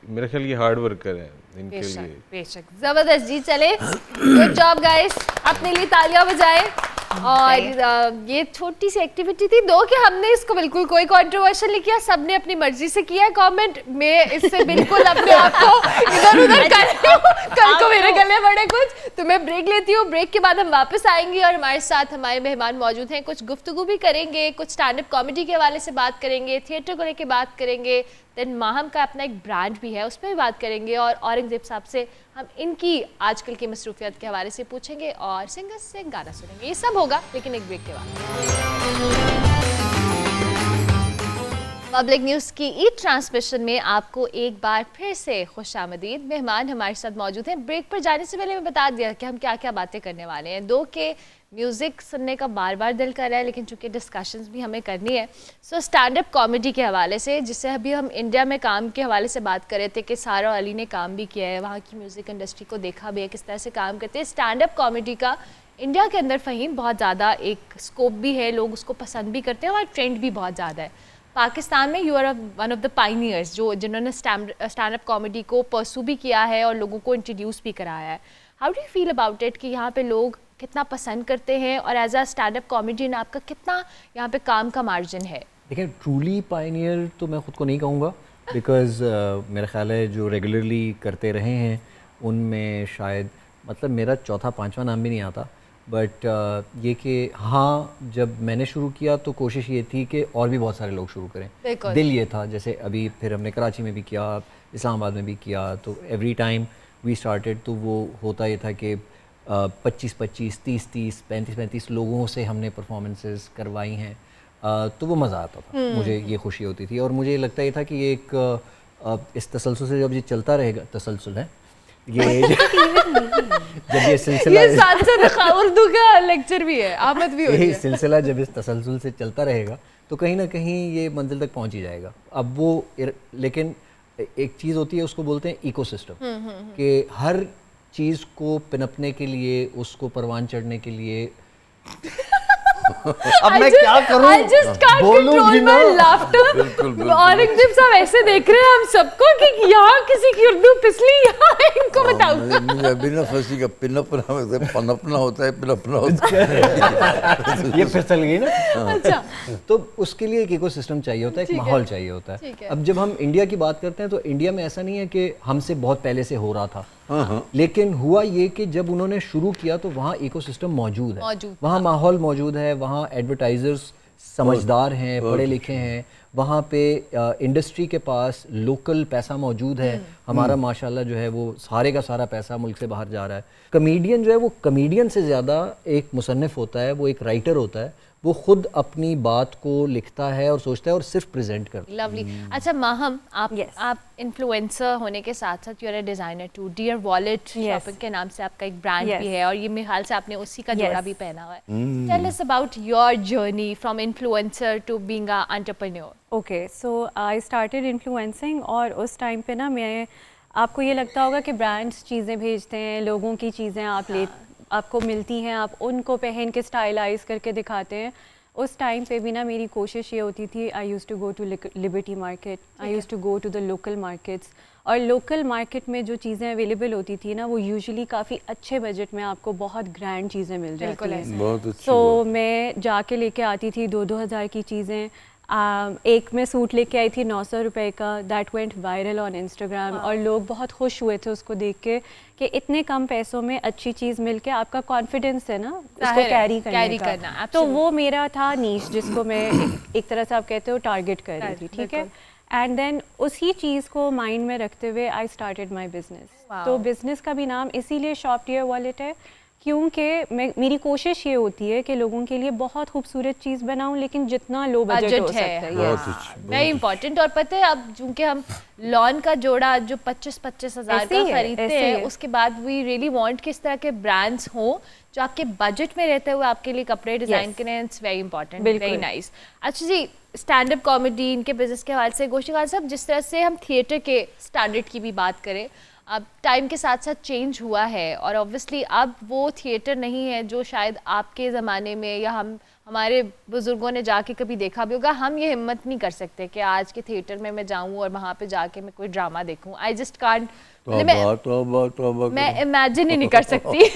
मेरे ख्याल ये हार्ड वर्कर है इनके लिए। बेशक, ज़बरदस्त जी। चले, गुड जॉब गाइस, अपने लिए तालियां बजाएं। और ये छोटी सी एक्टिविटी थी दो कि हमने इसको बिल्कुल कोई कंट्रोवर्शियल नहीं किया, सबने अपनी मर्जी से किया है कमेंट में, इससे बिल्कुल अपने आप को इधर उधर कर रही हूँ, कल को मेरे गले बड़े कुछ। तो मैं ब्रेक लेती हूँ, ब्रेक के बाद हम वापस आएंगे और हमारे साथ हमारे मेहमान मौजूद हैं, कुछ गुफ्तगू भी करेंगे, कुछ स्टैंड अप कॉमेडी के हवाले से बात करेंगे, थिएटर को लेकर बात करेंगे, देन माहम का अपना एक ब्रांड भी है उस पर भी बात करेंगे, और औरंगजेब साहब से हम इनकी आजकल की मसरूफियत के हवाले से पूछेंगे और सिंगर्स से गाना सुनेंगे। ये सब होगा लेकिन एक ब्रेक के बाद। पब्लिक न्यूज़ की ई ट्रांसमिशन में आपको एक बार फिर से खुशामदीद। मेहमान हमारे साथ मौजूद हैं। ब्रेक पर जाने से पहले मैं बता दिया कि हम क्या क्या बातें करने वाले हैं। दो के म्यूज़िक सुनने का बार बार दिल कर रहा है, लेकिन चूंकि डिस्कशंस भी हमें करनी है, सो स्टैंड अप कॉमेडी के हवाले से, जिससे अभी हम इंडिया में काम के हवाले से बात कर रहे थे कि सारा अली ने काम भी किया है, वहाँ की म्यूज़िक इंडस्ट्री को देखा भी है किस तरह से काम करते हैं। स्टैंड अप कॉमेडी का इंडिया के अंदर फ़हीम बहुत ज़्यादा एक स्कोप भी है, लोग उसको पसंद भी करते हैं और ट्रेंड भी बहुत ज़्यादा है। पाकिस्तान में you are one of the pioneers जिन्होंने स्टैंड अप कॉमेडी को परसू भी किया है और लोगों को इंट्रोड्यूस भी कराया है. How do you feel about it कि यहाँ पे लोग कितना पसंद करते हैं और as a stand up comedian आपका कितना यहाँ पे काम का मार्जिन है? देखिए, ट्रूली पायनियर तो मैं ख़ुद को नहीं कहूँगा, बिकॉज़ मेरा ख्याल है जो रेगुलरली करते रहे हैं उनमें शायद मतलब मेरा चौथा पांचवा नाम भी नहीं आता. बट ये कि हाँ, जब मैंने शुरू किया तो कोशिश ये थी कि और भी बहुत सारे लोग शुरू करें. दिल ये था, जैसे अभी फिर हमने कराची में भी किया, इस्लामाबाद में भी किया, तो एवरी टाइम वी स्टार्टेड तो वो होता ये था कि 25-25, 30-30, 35-35 लोगों से हमने परफॉर्मेंसेस करवाई हैं. तो वो मज़ा आता था, मुझे ये खुशी होती थी. और मुझे लगता ये था कि ये एक इस तसलसल से जब ये चलता रहेगा, तसलसल है ये जब ये सिलसिला, ये साथ उर्दू का लेक्चर भी है, आमद भी होती है. ये सिलसिला जब इस तसलसल से चलता रहेगा तो कहीं ना कहीं ये मंजिल तक पहुंच ही जाएगा. अब वो लेकिन एक चीज़ होती है, उसको बोलते हैं इकोसिस्टम, कि हर चीज़ को पनपने के लिए, उसको परवान चढ़ने के लिए अब मैं क्या करूं, बोलूं भी ना. औरंगजेब साहब ऐसे देख रहे हैं हम सबको कि यहाँ किसी की उर्दू पिछली, यहाँ इनको बताओ. बिना फंसी का पनपना होता है, पिनपना होता है. ये फिसल गई ना. अच्छा. तो उसके लिए एक इकोसिस्टम चाहिए होता है, एक माहौल चाहिए होता है. अब जब हम इंडिया की बात करते हैं तो इंडिया में ऐसा नहीं है कि हमसे बहुत पहले से हो रहा था. लेकिन हुआ ये कि जब उन्होंने शुरू किया तो वहाँ इकोसिस्टम मौजूद है, वहाँ माहौल मौजूद है, वहाँ एडवर्टाइजर्स समझदार हैं, पढ़े लिखे हैं, वहाँ पे इंडस्ट्री के पास लोकल पैसा मौजूद है. हमारा माशाल्लाह जो है वो सारे का सारा पैसा मुल्क से बाहर जा रहा है. कमेडियन जो है वो कमेडियन से ज़्यादा एक मुसन्निफ होता है, वो एक राइटर होता है. वो खुद अपनी बात को लिखता है और सोचता है और सिर्फ प्रेजेंट करता है. लवली. अच्छा माहम, आप इन्फ्लुएंसर होने के साथ साथ you are a designer too. Dear Wallet shopping के नाम से आपका एक ब्रांड भी है और ये मेरे ख्याल से आपने उसी का जोड़ा भी पहना हुआ है. Tell us about your journey from influencer to being an entrepreneur. Okay, so I started influencing और उस टाइम पे ना मैं, आपको ये लगता होगा कि ब्रांड्स चीज़ें भेजते हैं, लोगों की चीज़ें आपको मिलती हैं, आप उनको पहन के स्टाइलाइज करके दिखाते हैं. उस टाइम पे भी ना मेरी कोशिश ये होती थी, I use to go to liberty market, I use to go to the local markets. और लोकल मार्केट में जो चीज़ें अवेलेबल होती थी ना, वो यूजुअली काफ़ी अच्छे बजट में आपको बहुत ग्रैंड चीज़ें मिल जाती हैं. तो मैं जाके लेके आती थी 2-2 हज़ार की चीज़ें. एक मैं सूट लेके आई थी 900 रुपए का, that went viral on Instagram. और लोग बहुत खुश हुए थे उसको देख के कि इतने कम पैसों में अच्छी चीज़ मिल के आपका कॉन्फिडेंस है ना उसको कैरी करना. तो वो मेरा था नीश, जिसको मैं एक तरह से आप कहते हो टारगेट कर रही थी. ठीक है. एंड देन उसी चीज़ को माइंड में रखते हुए आई स्टार्टेड माई बिजनेस. तो बिजनेस का भी नाम इसीलिए शॉप डियर वॉलेट है, क्योंकि मेरी कोशिश ये होती है कि लोगों के लिए बहुत खूबसूरत चीज़ बनाऊं, लेकिन जितना लो बजट हो सकता है. Very important. और पता है अब चूंकि हम लॉन का जोड़ा जो 25-25 हज़ार का खरीदते हैं, उसके बाद वी रियली वांट कि इस तरह के ब्रांड्स हों जो आपके बजट में रहते हुए आपके लिए कपड़े डिज़ाइन करें. It's very important, very nice. अच्छा जी, स्टैंड अप कॉमेडी इनके बिजनेस के हवाले से गोशी खान साहब, जिस तरह से हम थिएटर के स्टैंडर्ड की भी बात करें, अब टाइम के साथ साथ चेंज हुआ है और ऑब्वियसली अब वो थिएटर नहीं है जो शायद आपके ज़माने में या हमारे बुज़ुर्गों ने जाके कभी देखा भी होगा. हम ये हिम्मत नहीं कर सकते कि आज के थिएटर में मैं जाऊं और वहाँ पे जाके मैं कोई ड्रामा देखूं. आई जस्ट कांट, मैं इमेजिन ही नहीं कर सकती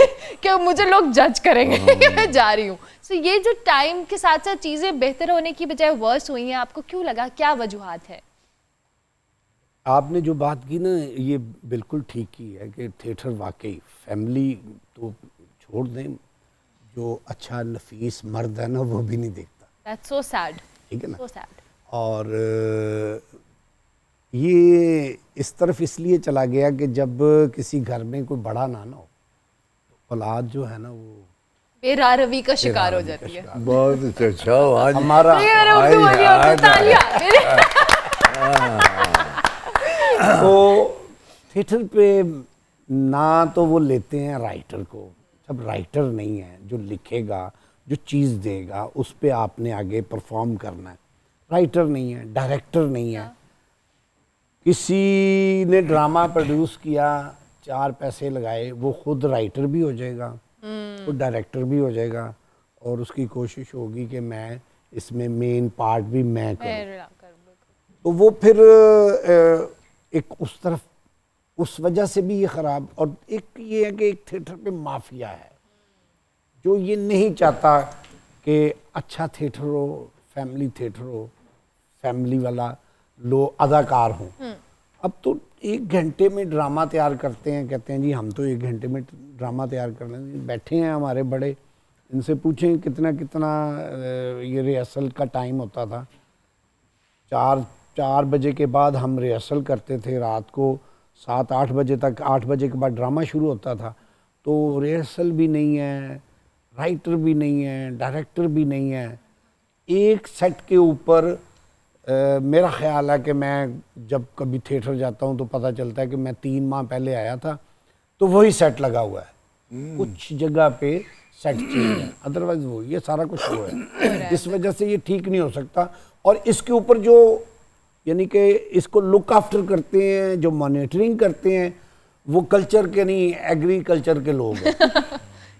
कि मुझे लोग जज करेंगे कि मैं जा रही हूँ. सो ये जो टाइम के साथ साथ चीज़ें बेहतर होने की बजाय वर्स हुई हैं, आपको क्यों लगा, क्या वजूहात है? आपने जो बात की ना, ये बिल्कुल ठीक की है कि थिएटर वाकई फैमिली तो छोड़ दें, जो अच्छा नफीस मर्द है ना वो भी नहीं देखता. That's so sad. ठीक है ना. So sad. और ये इस तरफ इसलिए चला गया कि जब किसी घर में कोई बड़ा ना हो तो औलाद जो है ना वो बेरारवी का शिकार हो जाती है. बहुत अच्छा. आज हमारा तो थिएटर पे ना तो वो लेते हैं राइटर को. जब राइटर नहीं है जो लिखेगा, जो चीज़ देगा, उस पे आपने आगे परफॉर्म करना है. राइटर नहीं है, डायरेक्टर नहीं है. किसी ने ड्रामा प्रोड्यूस किया, 4 पैसे लगाए, वो खुद राइटर भी हो जाएगा, वो डायरेक्टर भी हो जाएगा और उसकी कोशिश होगी कि मैं इसमें मेन पार्ट भी मैं करूँ. तो वो फिर एक उस तरफ उस वजह से भी ये ख़राब, और एक ये है कि एक थिएटर पे माफिया है जो ये नहीं चाहता कि अच्छा थिएटर हो, फैमिली थिएटर हो, फैमिली वाला लोग अदाकार हों। अब तो 1 घंटे में ड्रामा तैयार करते हैं, कहते हैं जी हम तो 1 घंटे में ड्रामा तैयार कर लेंगे। बैठे हैं हमारे बड़े, इनसे पूछें कितना कितना ये रिहर्सल का टाइम होता था। 4 बजे के बाद हम रिहर्सल करते थे, रात को 7-8 बजे तक, 8 बजे के बाद ड्रामा शुरू होता था। तो रिहर्सल भी नहीं है, राइटर भी नहीं है, डायरेक्टर भी नहीं है। एक सेट के ऊपर मेरा ख्याल है कि मैं जब कभी थिएटर जाता हूँ तो पता चलता है कि मैं 3 माह पहले आया था तो वही सेट लगा हुआ है। कुछ जगह पे सेट चेंज है, अदरवाइज वो ये सारा कुछ वो है। इस वजह से ये ठीक नहीं हो सकता। और इसके ऊपर जो यानी कि इसको लुक आफ्टर करते हैं, जो मॉनिटरिंग करते हैं, वो कल्चर के नहीं, एग्रीकल्चर के लोग हैं।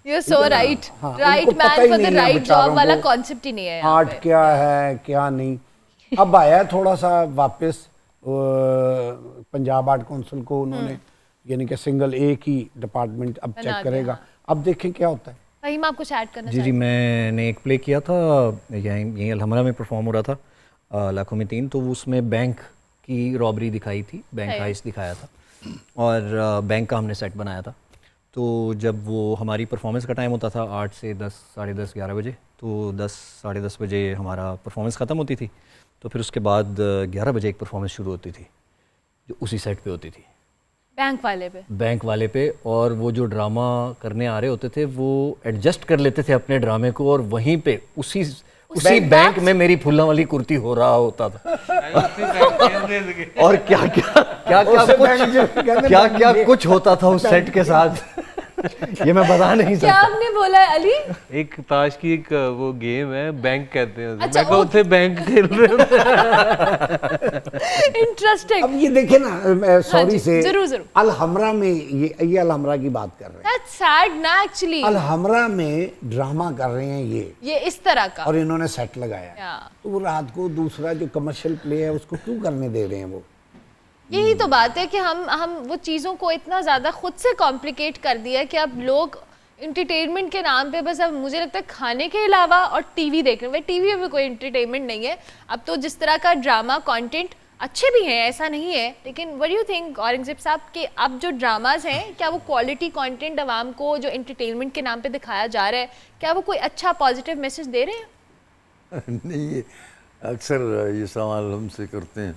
You're so right. हाँ, Right उनको man पता ही for the नहीं है right बेचारों job वाला को कॉन्सेप्ट ही नहीं है यहाँ आर्ट पे। क्या है क्या नहीं। अब आया है थोड़ा सा वापस पंजाब आर्ट काउंसिल को उन्होंने यानी कि सिंगल एक ही डिपार्टमेंट अब बना चेक दिया, करेगा। हाँ। अब देखें क्या होता है। भाई मैं आप कुछ ऐड करना जी जी, मैंने एक प्ले किया था यहीं अलहमरा में परफॉर्म हो रहा था, लाखों में 3। तो उसमें बैंक की रॉबरी दिखाई थी, बैंक हाइस दिखाया था और बैंक का हमने सेट बनाया था। तो जब वो हमारी परफॉर्मेंस का टाइम होता था 8 से 10, साढ़े 10, 11 बजे, तो 10, साढ़े 10 बजे हमारा परफॉर्मेंस ख़त्म होती थी। तो फिर उसके बाद 11 बजे एक परफॉर्मेंस शुरू होती थी जो उसी सेट पे होती थी, बैंक वाले पे। और वो जो ड्रामा करने आ रहे होते थे वो एडजस्ट कर लेते थे अपने ड्रामे को, और वहीं पे उसी बैंक में मेरी फुल्ला वाली कुर्ती हो रहा होता था। और क्या कुछ होता था उस सेट के साथ, ये मैं बता नहीं क्या सकता। आपने बोला है अली? एक ताश की एक वो गेम है, बैंक कहते हैं उसे। अच्छा, मैं कहते बैंक खेल रहे होते इंटरेस्टिंग। अब ये देखे ना, सॉरी से जरूर। अलहमरा में ये अलहमरा की बात कर रहे हैं। That's sad ना एक्चुअली। अलहमरा में ड्रामा कर रहे हैं ये इस तरह का। और इन्होंने सेट लगाया है। Yeah. तो वो रात को दूसरा जो कमर्शियल प्ले है उसको क्यों करने दे रहे हैं वो। यही तो बात है कि हम वो चीज़ों को इतना ज़्यादा खुद से कॉम्प्लिकेट कर दिया कि अब लोग इंटरटेनमेंट के नाम पे बस, अब मुझे लगता है खाने के अलावा और टीवी देखने में, टीवी में भी कोई इंटरटेनमेंट नहीं है। अब तो जिस तरह का ड्रामा कंटेंट अच्छे भी हैं, ऐसा नहीं है, लेकिन what do you think Aurangzeb साहब कि अब जो ड्रामाज हैं, क्या वो क्वालिटी कंटेंट आवाम को जो इंटरटेनमेंट के नाम पे दिखाया जा रहा है, क्या वो कोई अच्छा पॉजिटिव मैसेज दे रहे हैं? नहीं, ये अक्सर ये सवाल हमसे करते हैं,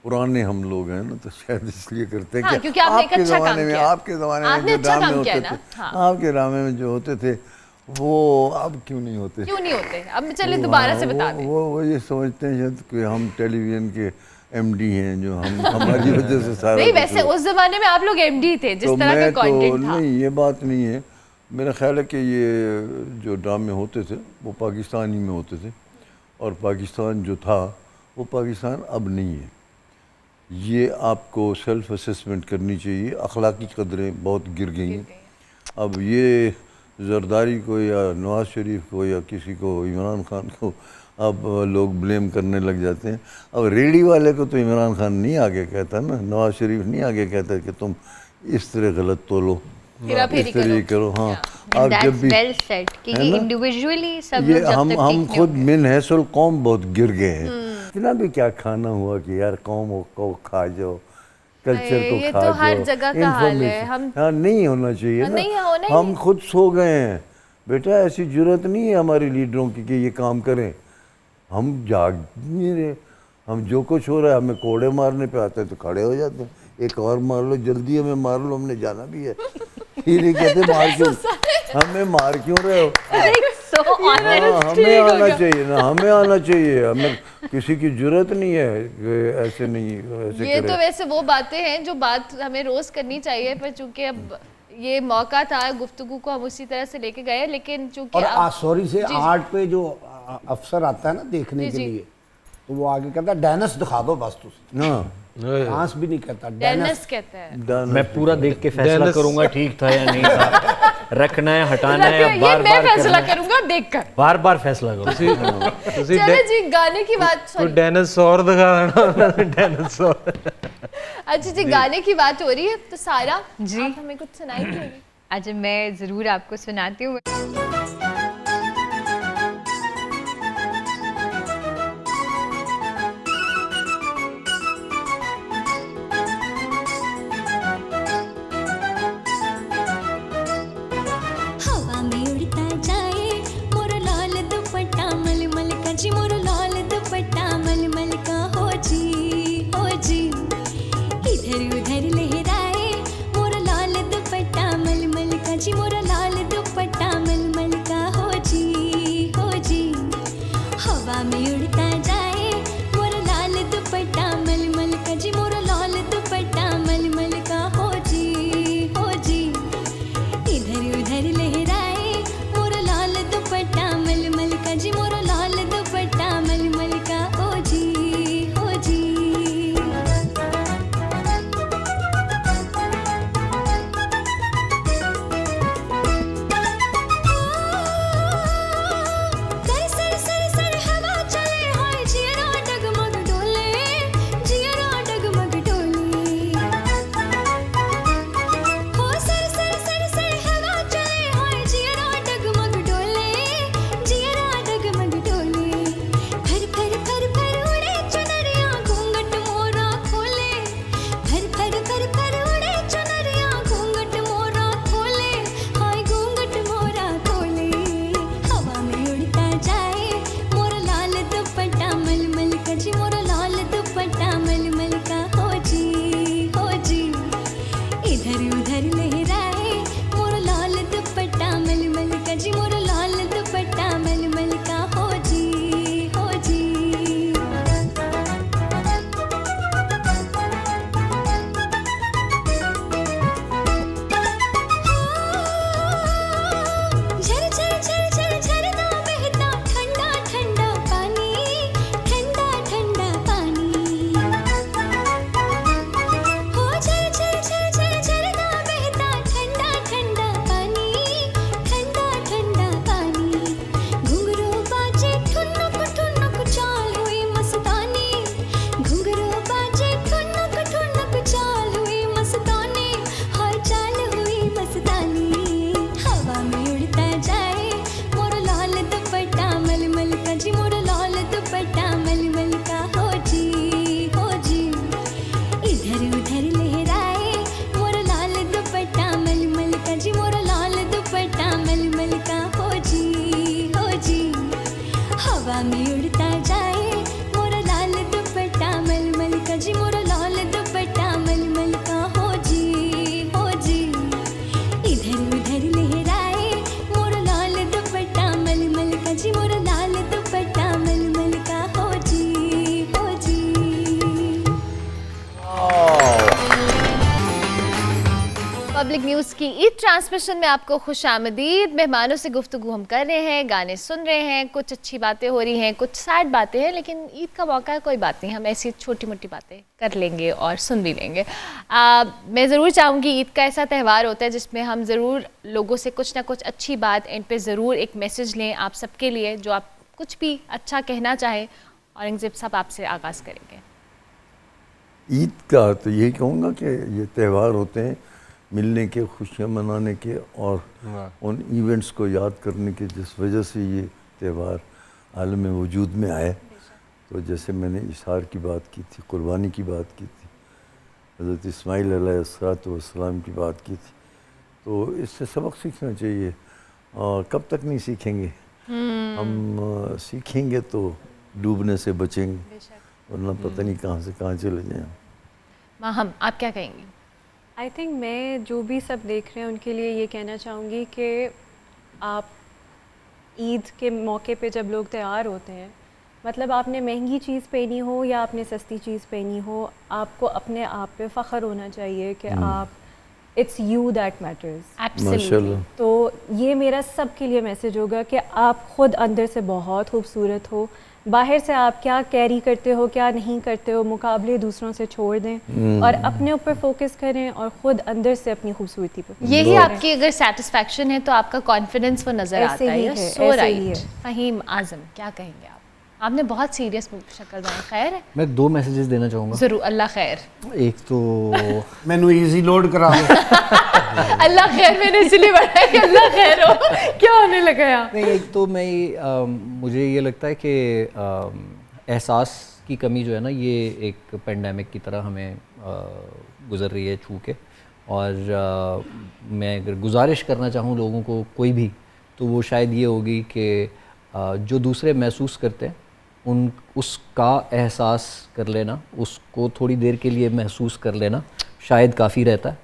पुराने हम लोग हैं ना, तो शायद इसलिए करते हैं हाँ, कि क्योंकि आपने एक आपके अच्छा ज़माने काम में, किया। आपके ज़माने में आपने जो अच्छा ड्रामे काम किया होते ना, थे, हाँ। आपके ड्रामे में जो होते थे वो अब क्यों नहीं होते? क्यों नहीं होते? अब चले दोबारा से बता दें। वो ये समझते हैं शायद कि हम टेलीविज़न के एमडी हैं, जो हम हमारी वजह से सारा नहीं, कुछ वैसे हो। उस जमाने में आप लोग एमडी थे, जिस तो तरह का मैं तो कंटेंट था। नहीं, ये बात नहीं है। मेरा ख्याल है कि ये जो ड्रामे होते थे वो पाकिस्तानी में होते थे, और पाकिस्तान जो था वो पाकिस्तान अब नहीं है। ये आपको सेल्फ असेसमेंट करनी चाहिए। अखलाकी कदरें बहुत गिर गई हैं। अब ये जरदारी को या नवाज शरीफ को या किसी को, इमरान खान को अब लोग ब्लेम करने लग जाते हैं। अब रेडी वाले को तो इमरान खान नहीं आगे कहता ना, नवाज शरीफ नहीं आगे कहता कि तुम इस तरह गलत तोलो, इस तरह करो। हाँ, आप जब भी वेल सेट कि है ना? इंडिविजुअली सब ये लोग जब तक हम ठीक खुद नहीं मिन हैसल कौम बहुत गिर गए हैं। इतना भी क्या खाना हुआ कि यार कौम को खा जाओ, कल्चर को ये खा तो जाओ। हर जगह का हाल है। Information। हाँ, नहीं होना चाहिए ना। नहीं होना ही हम खुद सो गए हैं बेटा, ऐसी जरूरत नहीं है हमारे लीडरों की कि ये काम करें। हम जाग नहीं रहे, हम जो कुछ हो रहा है हमें कोड़े मारने पे आते हैं तो खड़े हो जाते हैं, एक और मार लो, जल्दी हमें मार लो, हमने जाना भी है। ये नहीं कहते मार क्यों, हमें मार क्यों रहे हो? so हाँ, हमें आना चाहिए ना, हमें आना चाहिए। हमें किसी की जरूरत नहीं है कि ऐसे नहीं, ऐसे ये करे। तो वैसे वो बातें हैं जो बात हमें रोज करनी चाहिए, पर चूंकि अब ये मौका था गुफ्तगू को हम उसी तरह से लेके गए, लेकिन चूंकि और सॉरी से आर्ट पे जो अफसर आता है ना देखने के लिए, तो वो आगे कहता है डायनस दिखा दो बस तुम। हाँ, डांस भी नहीं कहता, डेनिस कहते हैं। मैं पूरा देख के फैसला करूंगा ठीक था या नहीं था, रखना है हटाना है या ये बार मैं बार फैसला करना है। करूंगा देखकर। बार बार फैसला करो। चलो जी, गाने की बात, तो डायनासोर दिखा देना, डायनासोर। अच्छा जी, गाने की बात हो रही है तो सारा जी। आप हमें कुछ सुनाएंगे? अच्छा, मैं ज़रूर आपको सुनाती हूँ। हवा में उड़ता जाए मोरा लाल दुपट्टा मलमल का जी, मोरा लाल दुपट्टा मलमल का हो जी, हो जी। इधर उधर लहराए मोरा लाल दुपट्टा मलमल का जी, मोरा लाल दुपट्टा मलमल का हो जी, हो जी। हवा में उड़ता जाए मोरा लाल दुपट्टा मलमल का जी, मोरा लाल दुपट्टा मलमल का हो जी, हो जी। इधर उधर लहराए मोरा लाल दुपट्टा मलमल का जी, मोरा लाल दुपट्टा मलमल का ओ जी, ओ जी। सर सर सर सर हवा चले हाय जियरा डगमग डोले, जियरा डगमग डोले। हो सर सर सर सर हवा चले हाय जियरा डगमग डोले, जियरा डगमग डोले। फर फर फर फर उड़े चुनरिया घूंघट मोरा खोले, फर फर फर फर उड़े चुनरिया घूंघट मोरा खोले, हाय घूंघट मोरा खोले। हवा में उड़ता जाए मोरा लाल दुपट्टा मलमल का जी, मोरा लाल दुपट्टा मलमल का हो जी, हो जी। इधर उधर लहराए मोरा लाल दुपट्टा मलमल का जी, मोरा लाल दुपट्टा मलमल का हो जी, हो जी। झर झर झर झर झरना बहता ठंडा ठंडा पानी, ठंडा ठंडा पानी। हो झर झर झर झर झरना बहता ठंडा ठंडा पानी, ठंडा ठंडा पानी। घुंघरू बाजे ठुनुक ठुनुक चाल हुई मस्तानी, घुंघरू बाजे ठुनुक ठुनुक चाल हुई मस्तानी, हाय चाल हुई मस्तानी। हवा में उड़ता जाए मोरा लाल दुपट्टा मलमल का जी, मोरा लाल दुपट्टा मलमल का हो जी, हो जी। इधर उधर लहराए मोरा लाल दुपट्टा मलमल का जी, मोरा लाल दुपट्टा मलमल का हो जी, हो जी। हवा में उड़ता जाए मोरा लाल दुपट्टा मलमल का जी, मोरा लाल दुपट्टा मलमल का हो जी, हो जी। इधर उधर लहराए मोरा लाल दुपट्टा मलमल का जी, मोरा लाल दुपट्टा मलमल का हो जी, हो जी। पब्लिक न्यूज़ की ईद ट्रांसमिशन में आपको खुश आमदीद। मेहमानों से गुफ्तगू हम कर रहे हैं, गाने सुन रहे हैं, कुछ अच्छी बातें हो रही हैं, कुछ सैड बातें हैं, लेकिन ईद का मौका है, कोई बात नहीं, हम ऐसी छोटी मोटी बातें कर लेंगे और सुन भी लेंगे। मैं ज़रूर चाहूँगी, ईद का ऐसा त्यौहार होता है जिसमें हम ज़रूर लोगों से कुछ ना कुछ अच्छी बात, इन पे ज़रूर एक मैसेज लें आप सबके लिए, जो आप कुछ भी अच्छा कहना चाहें। औरंगज़ेब साहब, आपसे आगाज़ करेंगे। ईद का तो यही कहूँगा कि ये त्यौहार होते हैं मिलने के, खुशियाँ मनाने के और उन इवेंट्स को याद करने के, जिस वजह से ये त्यौहार आलम वजूद में आए। तो जैसे मैंने इशार की बात की थी, कुर्बानी की बात की थी, हज़रत इस्माइल अलैहिस्सलाम की बात की थी, तो इससे सबक सीखना चाहिए। और कब तक नहीं सीखेंगे, हम सीखेंगे तो डूबने से बचेंगे, वरना पता नहीं कहाँ से कहाँ चले जाएं। माहम, आप क्या कहेंगी? आई थिंक मैं जो भी सब देख रहे हैं उनके लिए ये कहना चाहूँगी कि आप ईद के मौके पे जब लोग तैयार होते हैं, मतलब आपने महंगी चीज़ पहनी हो या आपने सस्ती चीज़ पहनी हो, आपको अपने आप पे फ़ख्र होना चाहिए कि आप, it's you that matters. Absolutely. तो ये मेरा सबके लिए मैसेज होगा कि आप ख़ुद अंदर से बहुत खूबसूरत हो, बाहर से आप क्या कैरी करते हो क्या नहीं करते हो, मुकाबले दूसरों से छोड़ दें और अपने ऊपर फोकस करें और ख़ुद अंदर से अपनी खूबसूरती पर यही आपकी अगर सेटिस्फैक्शन है तो आपका कॉन्फिडेंस वो नज़र ऐसे आता ही है। है, सो ऐसे ही राइट। है। फ़हीम आज़म, क्या कहेंगे आप? आपने बहुत सीरियस शक्ल बनाई। खैर है? मैं 2 मैसेजेस देना चाहूँगा। ज़रूर। अल्लाह खैर। एक तो मैंने इजी लोड करा दो। अल्लाह खैर मैंने इसलिए बढ़ाया कि अल्लाह खैर हो। क्या होने लगा यार? नहीं, एक तो मुझे ये लगता है कि एहसास की कमी जो है ना, ये एक पेंडेमिक की तरह हमें गुज़र रही है छू के। और मैं अगर गुजारिश करना चाहूँ लोगों को कोई भी, तो वो शायद ये होगी कि जो दूसरे महसूस करते हैं उसका एहसास कर लेना, उसको थोड़ी देर के लिए महसूस कर लेना शायद काफ़ी रहता है।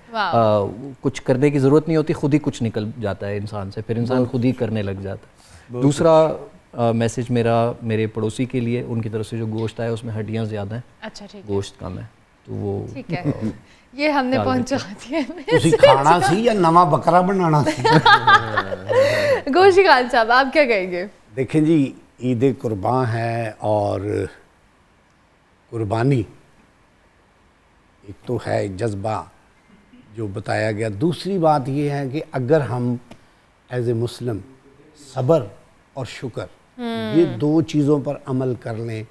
कुछ करने की ज़रूरत नहीं होती, खुद ही कुछ निकल जाता है इंसान से, फिर इंसान खुद ही करने लग जाता है। दूसरा मैसेज मेरे पड़ोसी के लिए, उनकी तरफ से जो गोश्त आया उसमें हड्डियाँ ज़्यादा हैं। अच्छा, ठीक है। गोश्त कम है, तो वो ठीक है, ये हमने पहुंचा दिया। तुसी खाना सी या नवा बकरा बनाना सी? गोशी खान साहब, आप क्या कहेंगे? देखें जी, ईद कुर्बान है और कुर्बानी एक तो है जज्बा जो बताया गया। दूसरी बात ये है कि अगर हम एज ए मुस्लिम सब्र और शुक्र ये 2 चीज़ों पर अमल कर लें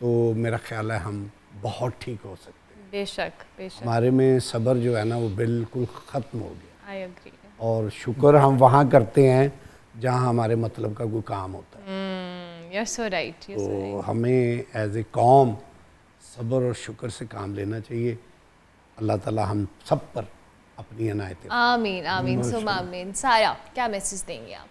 तो मेरा ख्याल है हम बहुत ठीक हो सकते हैं। बेशक बेशक। हमारे में सब्र जो है ना वो बिल्कुल ख़त्म हो गया। I agree. और शुक्र हम वहाँ करते हैं जहाँ हमारे मतलब का कोई काम होता है। You are so right. तो हमें एज ए कौम सब्र और शुक्र से काम लेना चाहिए। अल्लाह ताला हम सब पर अपनी इनायत। आमीन आमीन सुम आमीन। सारा, क्या मैसेज देंगे आप?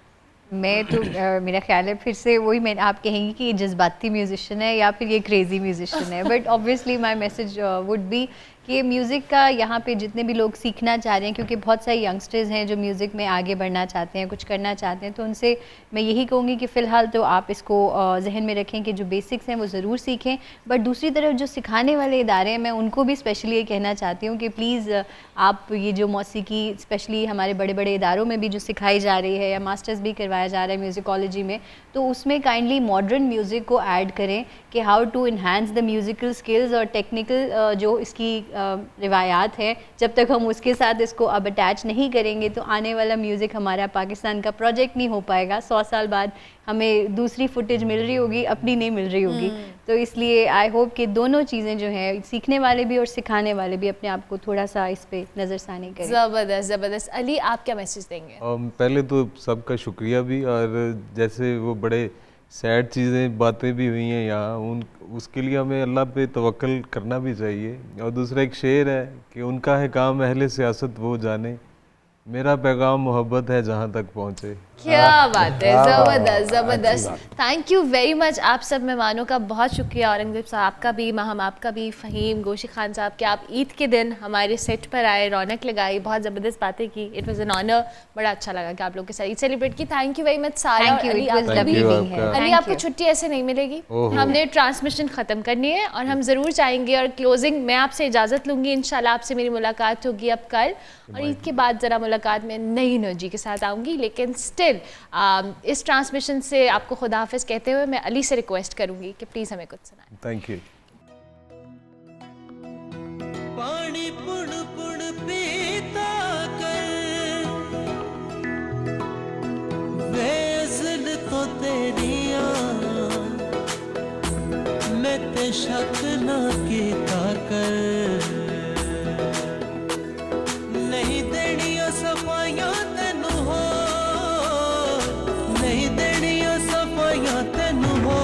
मैं तो मेरा ख्याल है फिर से वही मैं आप कहेंगी कि ये जज्बाती म्यूजिशियन है या फिर ये क्रेज़ी म्यूजिशियन है, but obviously my message would be कि म्यूज़िक का यहाँ पे जितने भी लोग सीखना चाह रहे हैं, क्योंकि बहुत सारे यंगस्टर्स हैं जो म्यूज़िक में आगे बढ़ना चाहते हैं, कुछ करना चाहते हैं, तो उनसे मैं यही कहूँगी कि फ़िलहाल तो आप इसको जहन में रखें कि जो बेसिक्स हैं वो ज़रूर सीखें। बट दूसरी तरफ जो सिखाने वाले इदारे हैं, मैं उनको भी स्पेशली ये कहना चाहती हूँ कि प्लीज़ आप ये जो मौसीकी स्पेशली हमारे बड़े बड़े इदारों में भी जो सिखाई जा रही है या मास्टर्स भी करवाया जा रहा है म्यूज़िकोलॉजी में, तो उसमें काइंडली मॉडर्न म्यूज़िक को ऐड करें कि how to enhance the musical skills और टेक्निकल जो इसकी रिवायात है, जब तक हम उसके साथ इसको अब अटैच नहीं करेंगे तो आने वाला म्यूज़िक हमारा पाकिस्तान का प्रोजेक्ट नहीं हो पाएगा। 100 साल बाद हमें दूसरी फुटेज मिल रही होगी, अपनी नहीं मिल रही होगी। तो इसलिए आई होप कि दोनों चीज़ें जो हैं, सीखने वाले भी और सिखाने वाले भी अपने आप को थोड़ा सा इस पे नज़रसानी करें। ज़बरदस्त ज़बरदस्त। अली, आप क्या मैसेज देंगे? पहले तो सबका शुक्रिया भी, और जैसे वो बड़े सैड चीज़ें बातें भी हुई हैं यहाँ, उसके लिए हमें अल्लाह पे तवक्कल करना भी चाहिए। और दूसरा एक शेर है कि उनका है काम अहले सियासत वो जाने, मेरा पैगाम मोहब्बत है जहाँ तक पहुँचे। क्या बात है, ज़बरदस्त ज़बरदस्त। थैंक यू वेरी मच आप सब मेहमानों का बहुत शुक्रिया, औरंगज़ेब साहब का भी, महम आपका भी, फ़हीम, गोशी खान साहब के, आप ईद के दिन हमारे सेट पर आए, रौनक लगाई, बहुत ज़बरदस्त बातें की। इट वाज एन ऑनर, बड़ा अच्छा लगा कि आप लोग के साथ ईद सेलिब्रेट की। थैंक यू वेरी मच सारा। Thank you, it was lovely being here. Ali, Thank आपको you. छुट्टी ऐसे नहीं मिलेगी, हमने ट्रांसमिशन ख़त्म करनी है और हम ज़रूर चाहेंगे। और क्लोजिंग मैं आपसे इजाज़त लूँगी, इंशाल्लाह आपसे मेरी मुलाकात होगी अब कल, और ईद के बाद ज़रा मुलाकात में नई एनर्जी के साथ आऊँगी। लेकिन स्टिल इस ट्रांसमिशन से आपको खुदा हाफिज़ कहते हुए मैं अली से रिक्वेस्ट करूँगी कि प्लीज़ हमें कुछ सुनाएं। Thank you. पानी पुण पुण पीता कर, वेज़न तो तेरिया, मैं ते शक ना कीता कर, नहीं देनिया सफाइयां तेनू हो, नहीं देनिया सफाइयां तेनू हो,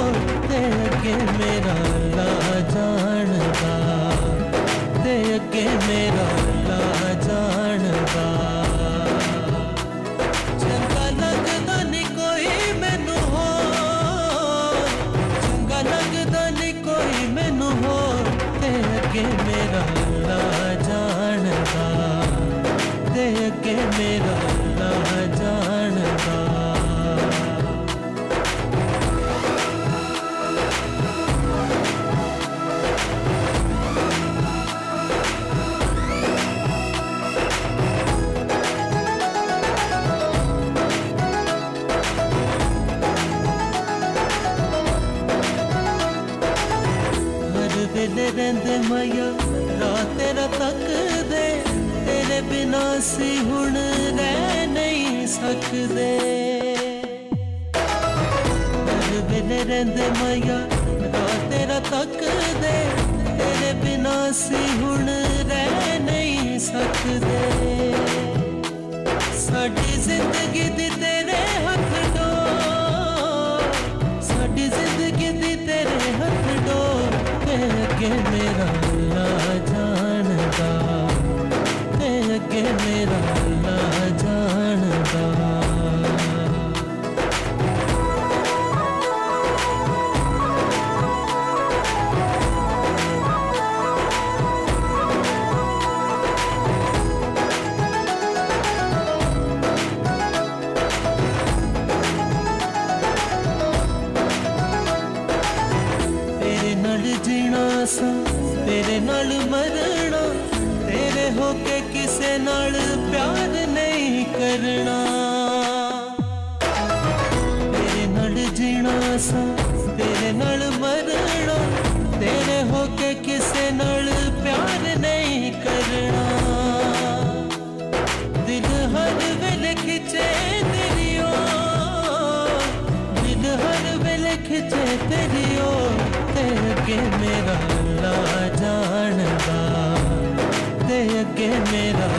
ते अगे मेरा ला जानदा, ते अगे मेरा ला जानदा, चंगा लगदा नी कोई मैनू हो, चंगा लगदा नी कोई मैनू हो, ते अगे मेरा ला जानदा, ते अगे मेरा ला जानदा। ਵੇਲੇ ਰਹਿੰਦੇ ਮਾਇਆ ਰਾਤ ਤੇਰਾ ਤੱਕਦੇ ਤੇਰੇ ਬਿਨਾ ਸੀ ਹੁਣ ਰਹਿ ਨਹੀਂ ਸਕਦੇ ਹਰ ਵੇਲੇ ਰਹਿੰਦੇ ਮਾਇਆ ਰਾਤ ਤੇਰਾ ਤੱਕਦੇ ਤੇਰੇ ਬਿਨਾ ਸੀ ਹੁਣ ਰਹਿ ਨਹੀਂ ਸਕਦੇ ਸਾਡੀ ਜ਼ਿੰਦਗੀ ਦੀ ਤੇਰੇ ਹੱਥ ਡੋਰ ਸਾਡੀ ਜ਼ਿੰਦਗੀ ਦੀ ਤੇਰੇ ਹੱਥ ਡੋਰ ਤੇ ਅੱਗੇ ਮੇਰਾ ਅੱਲਾ ਜਾਣਦਾ ਤੇ ਅੱਗੇ ਮੇਰਾ ਅੱਲਾ ਜਾਣਦਾ तेरे नाल मरना तेरे होके किसे नाल प्यार नहीं करना तेरे नाल जीना सा तेरे नाल मरना तेरे होके किसे नाल प्यार नहीं करना दिल हर वेले खिंचे तेरी ओर दिल हर वेले खिंचे तेरी ओर ते अगे मेरा अल्लाह जानदा ते अगे मेरा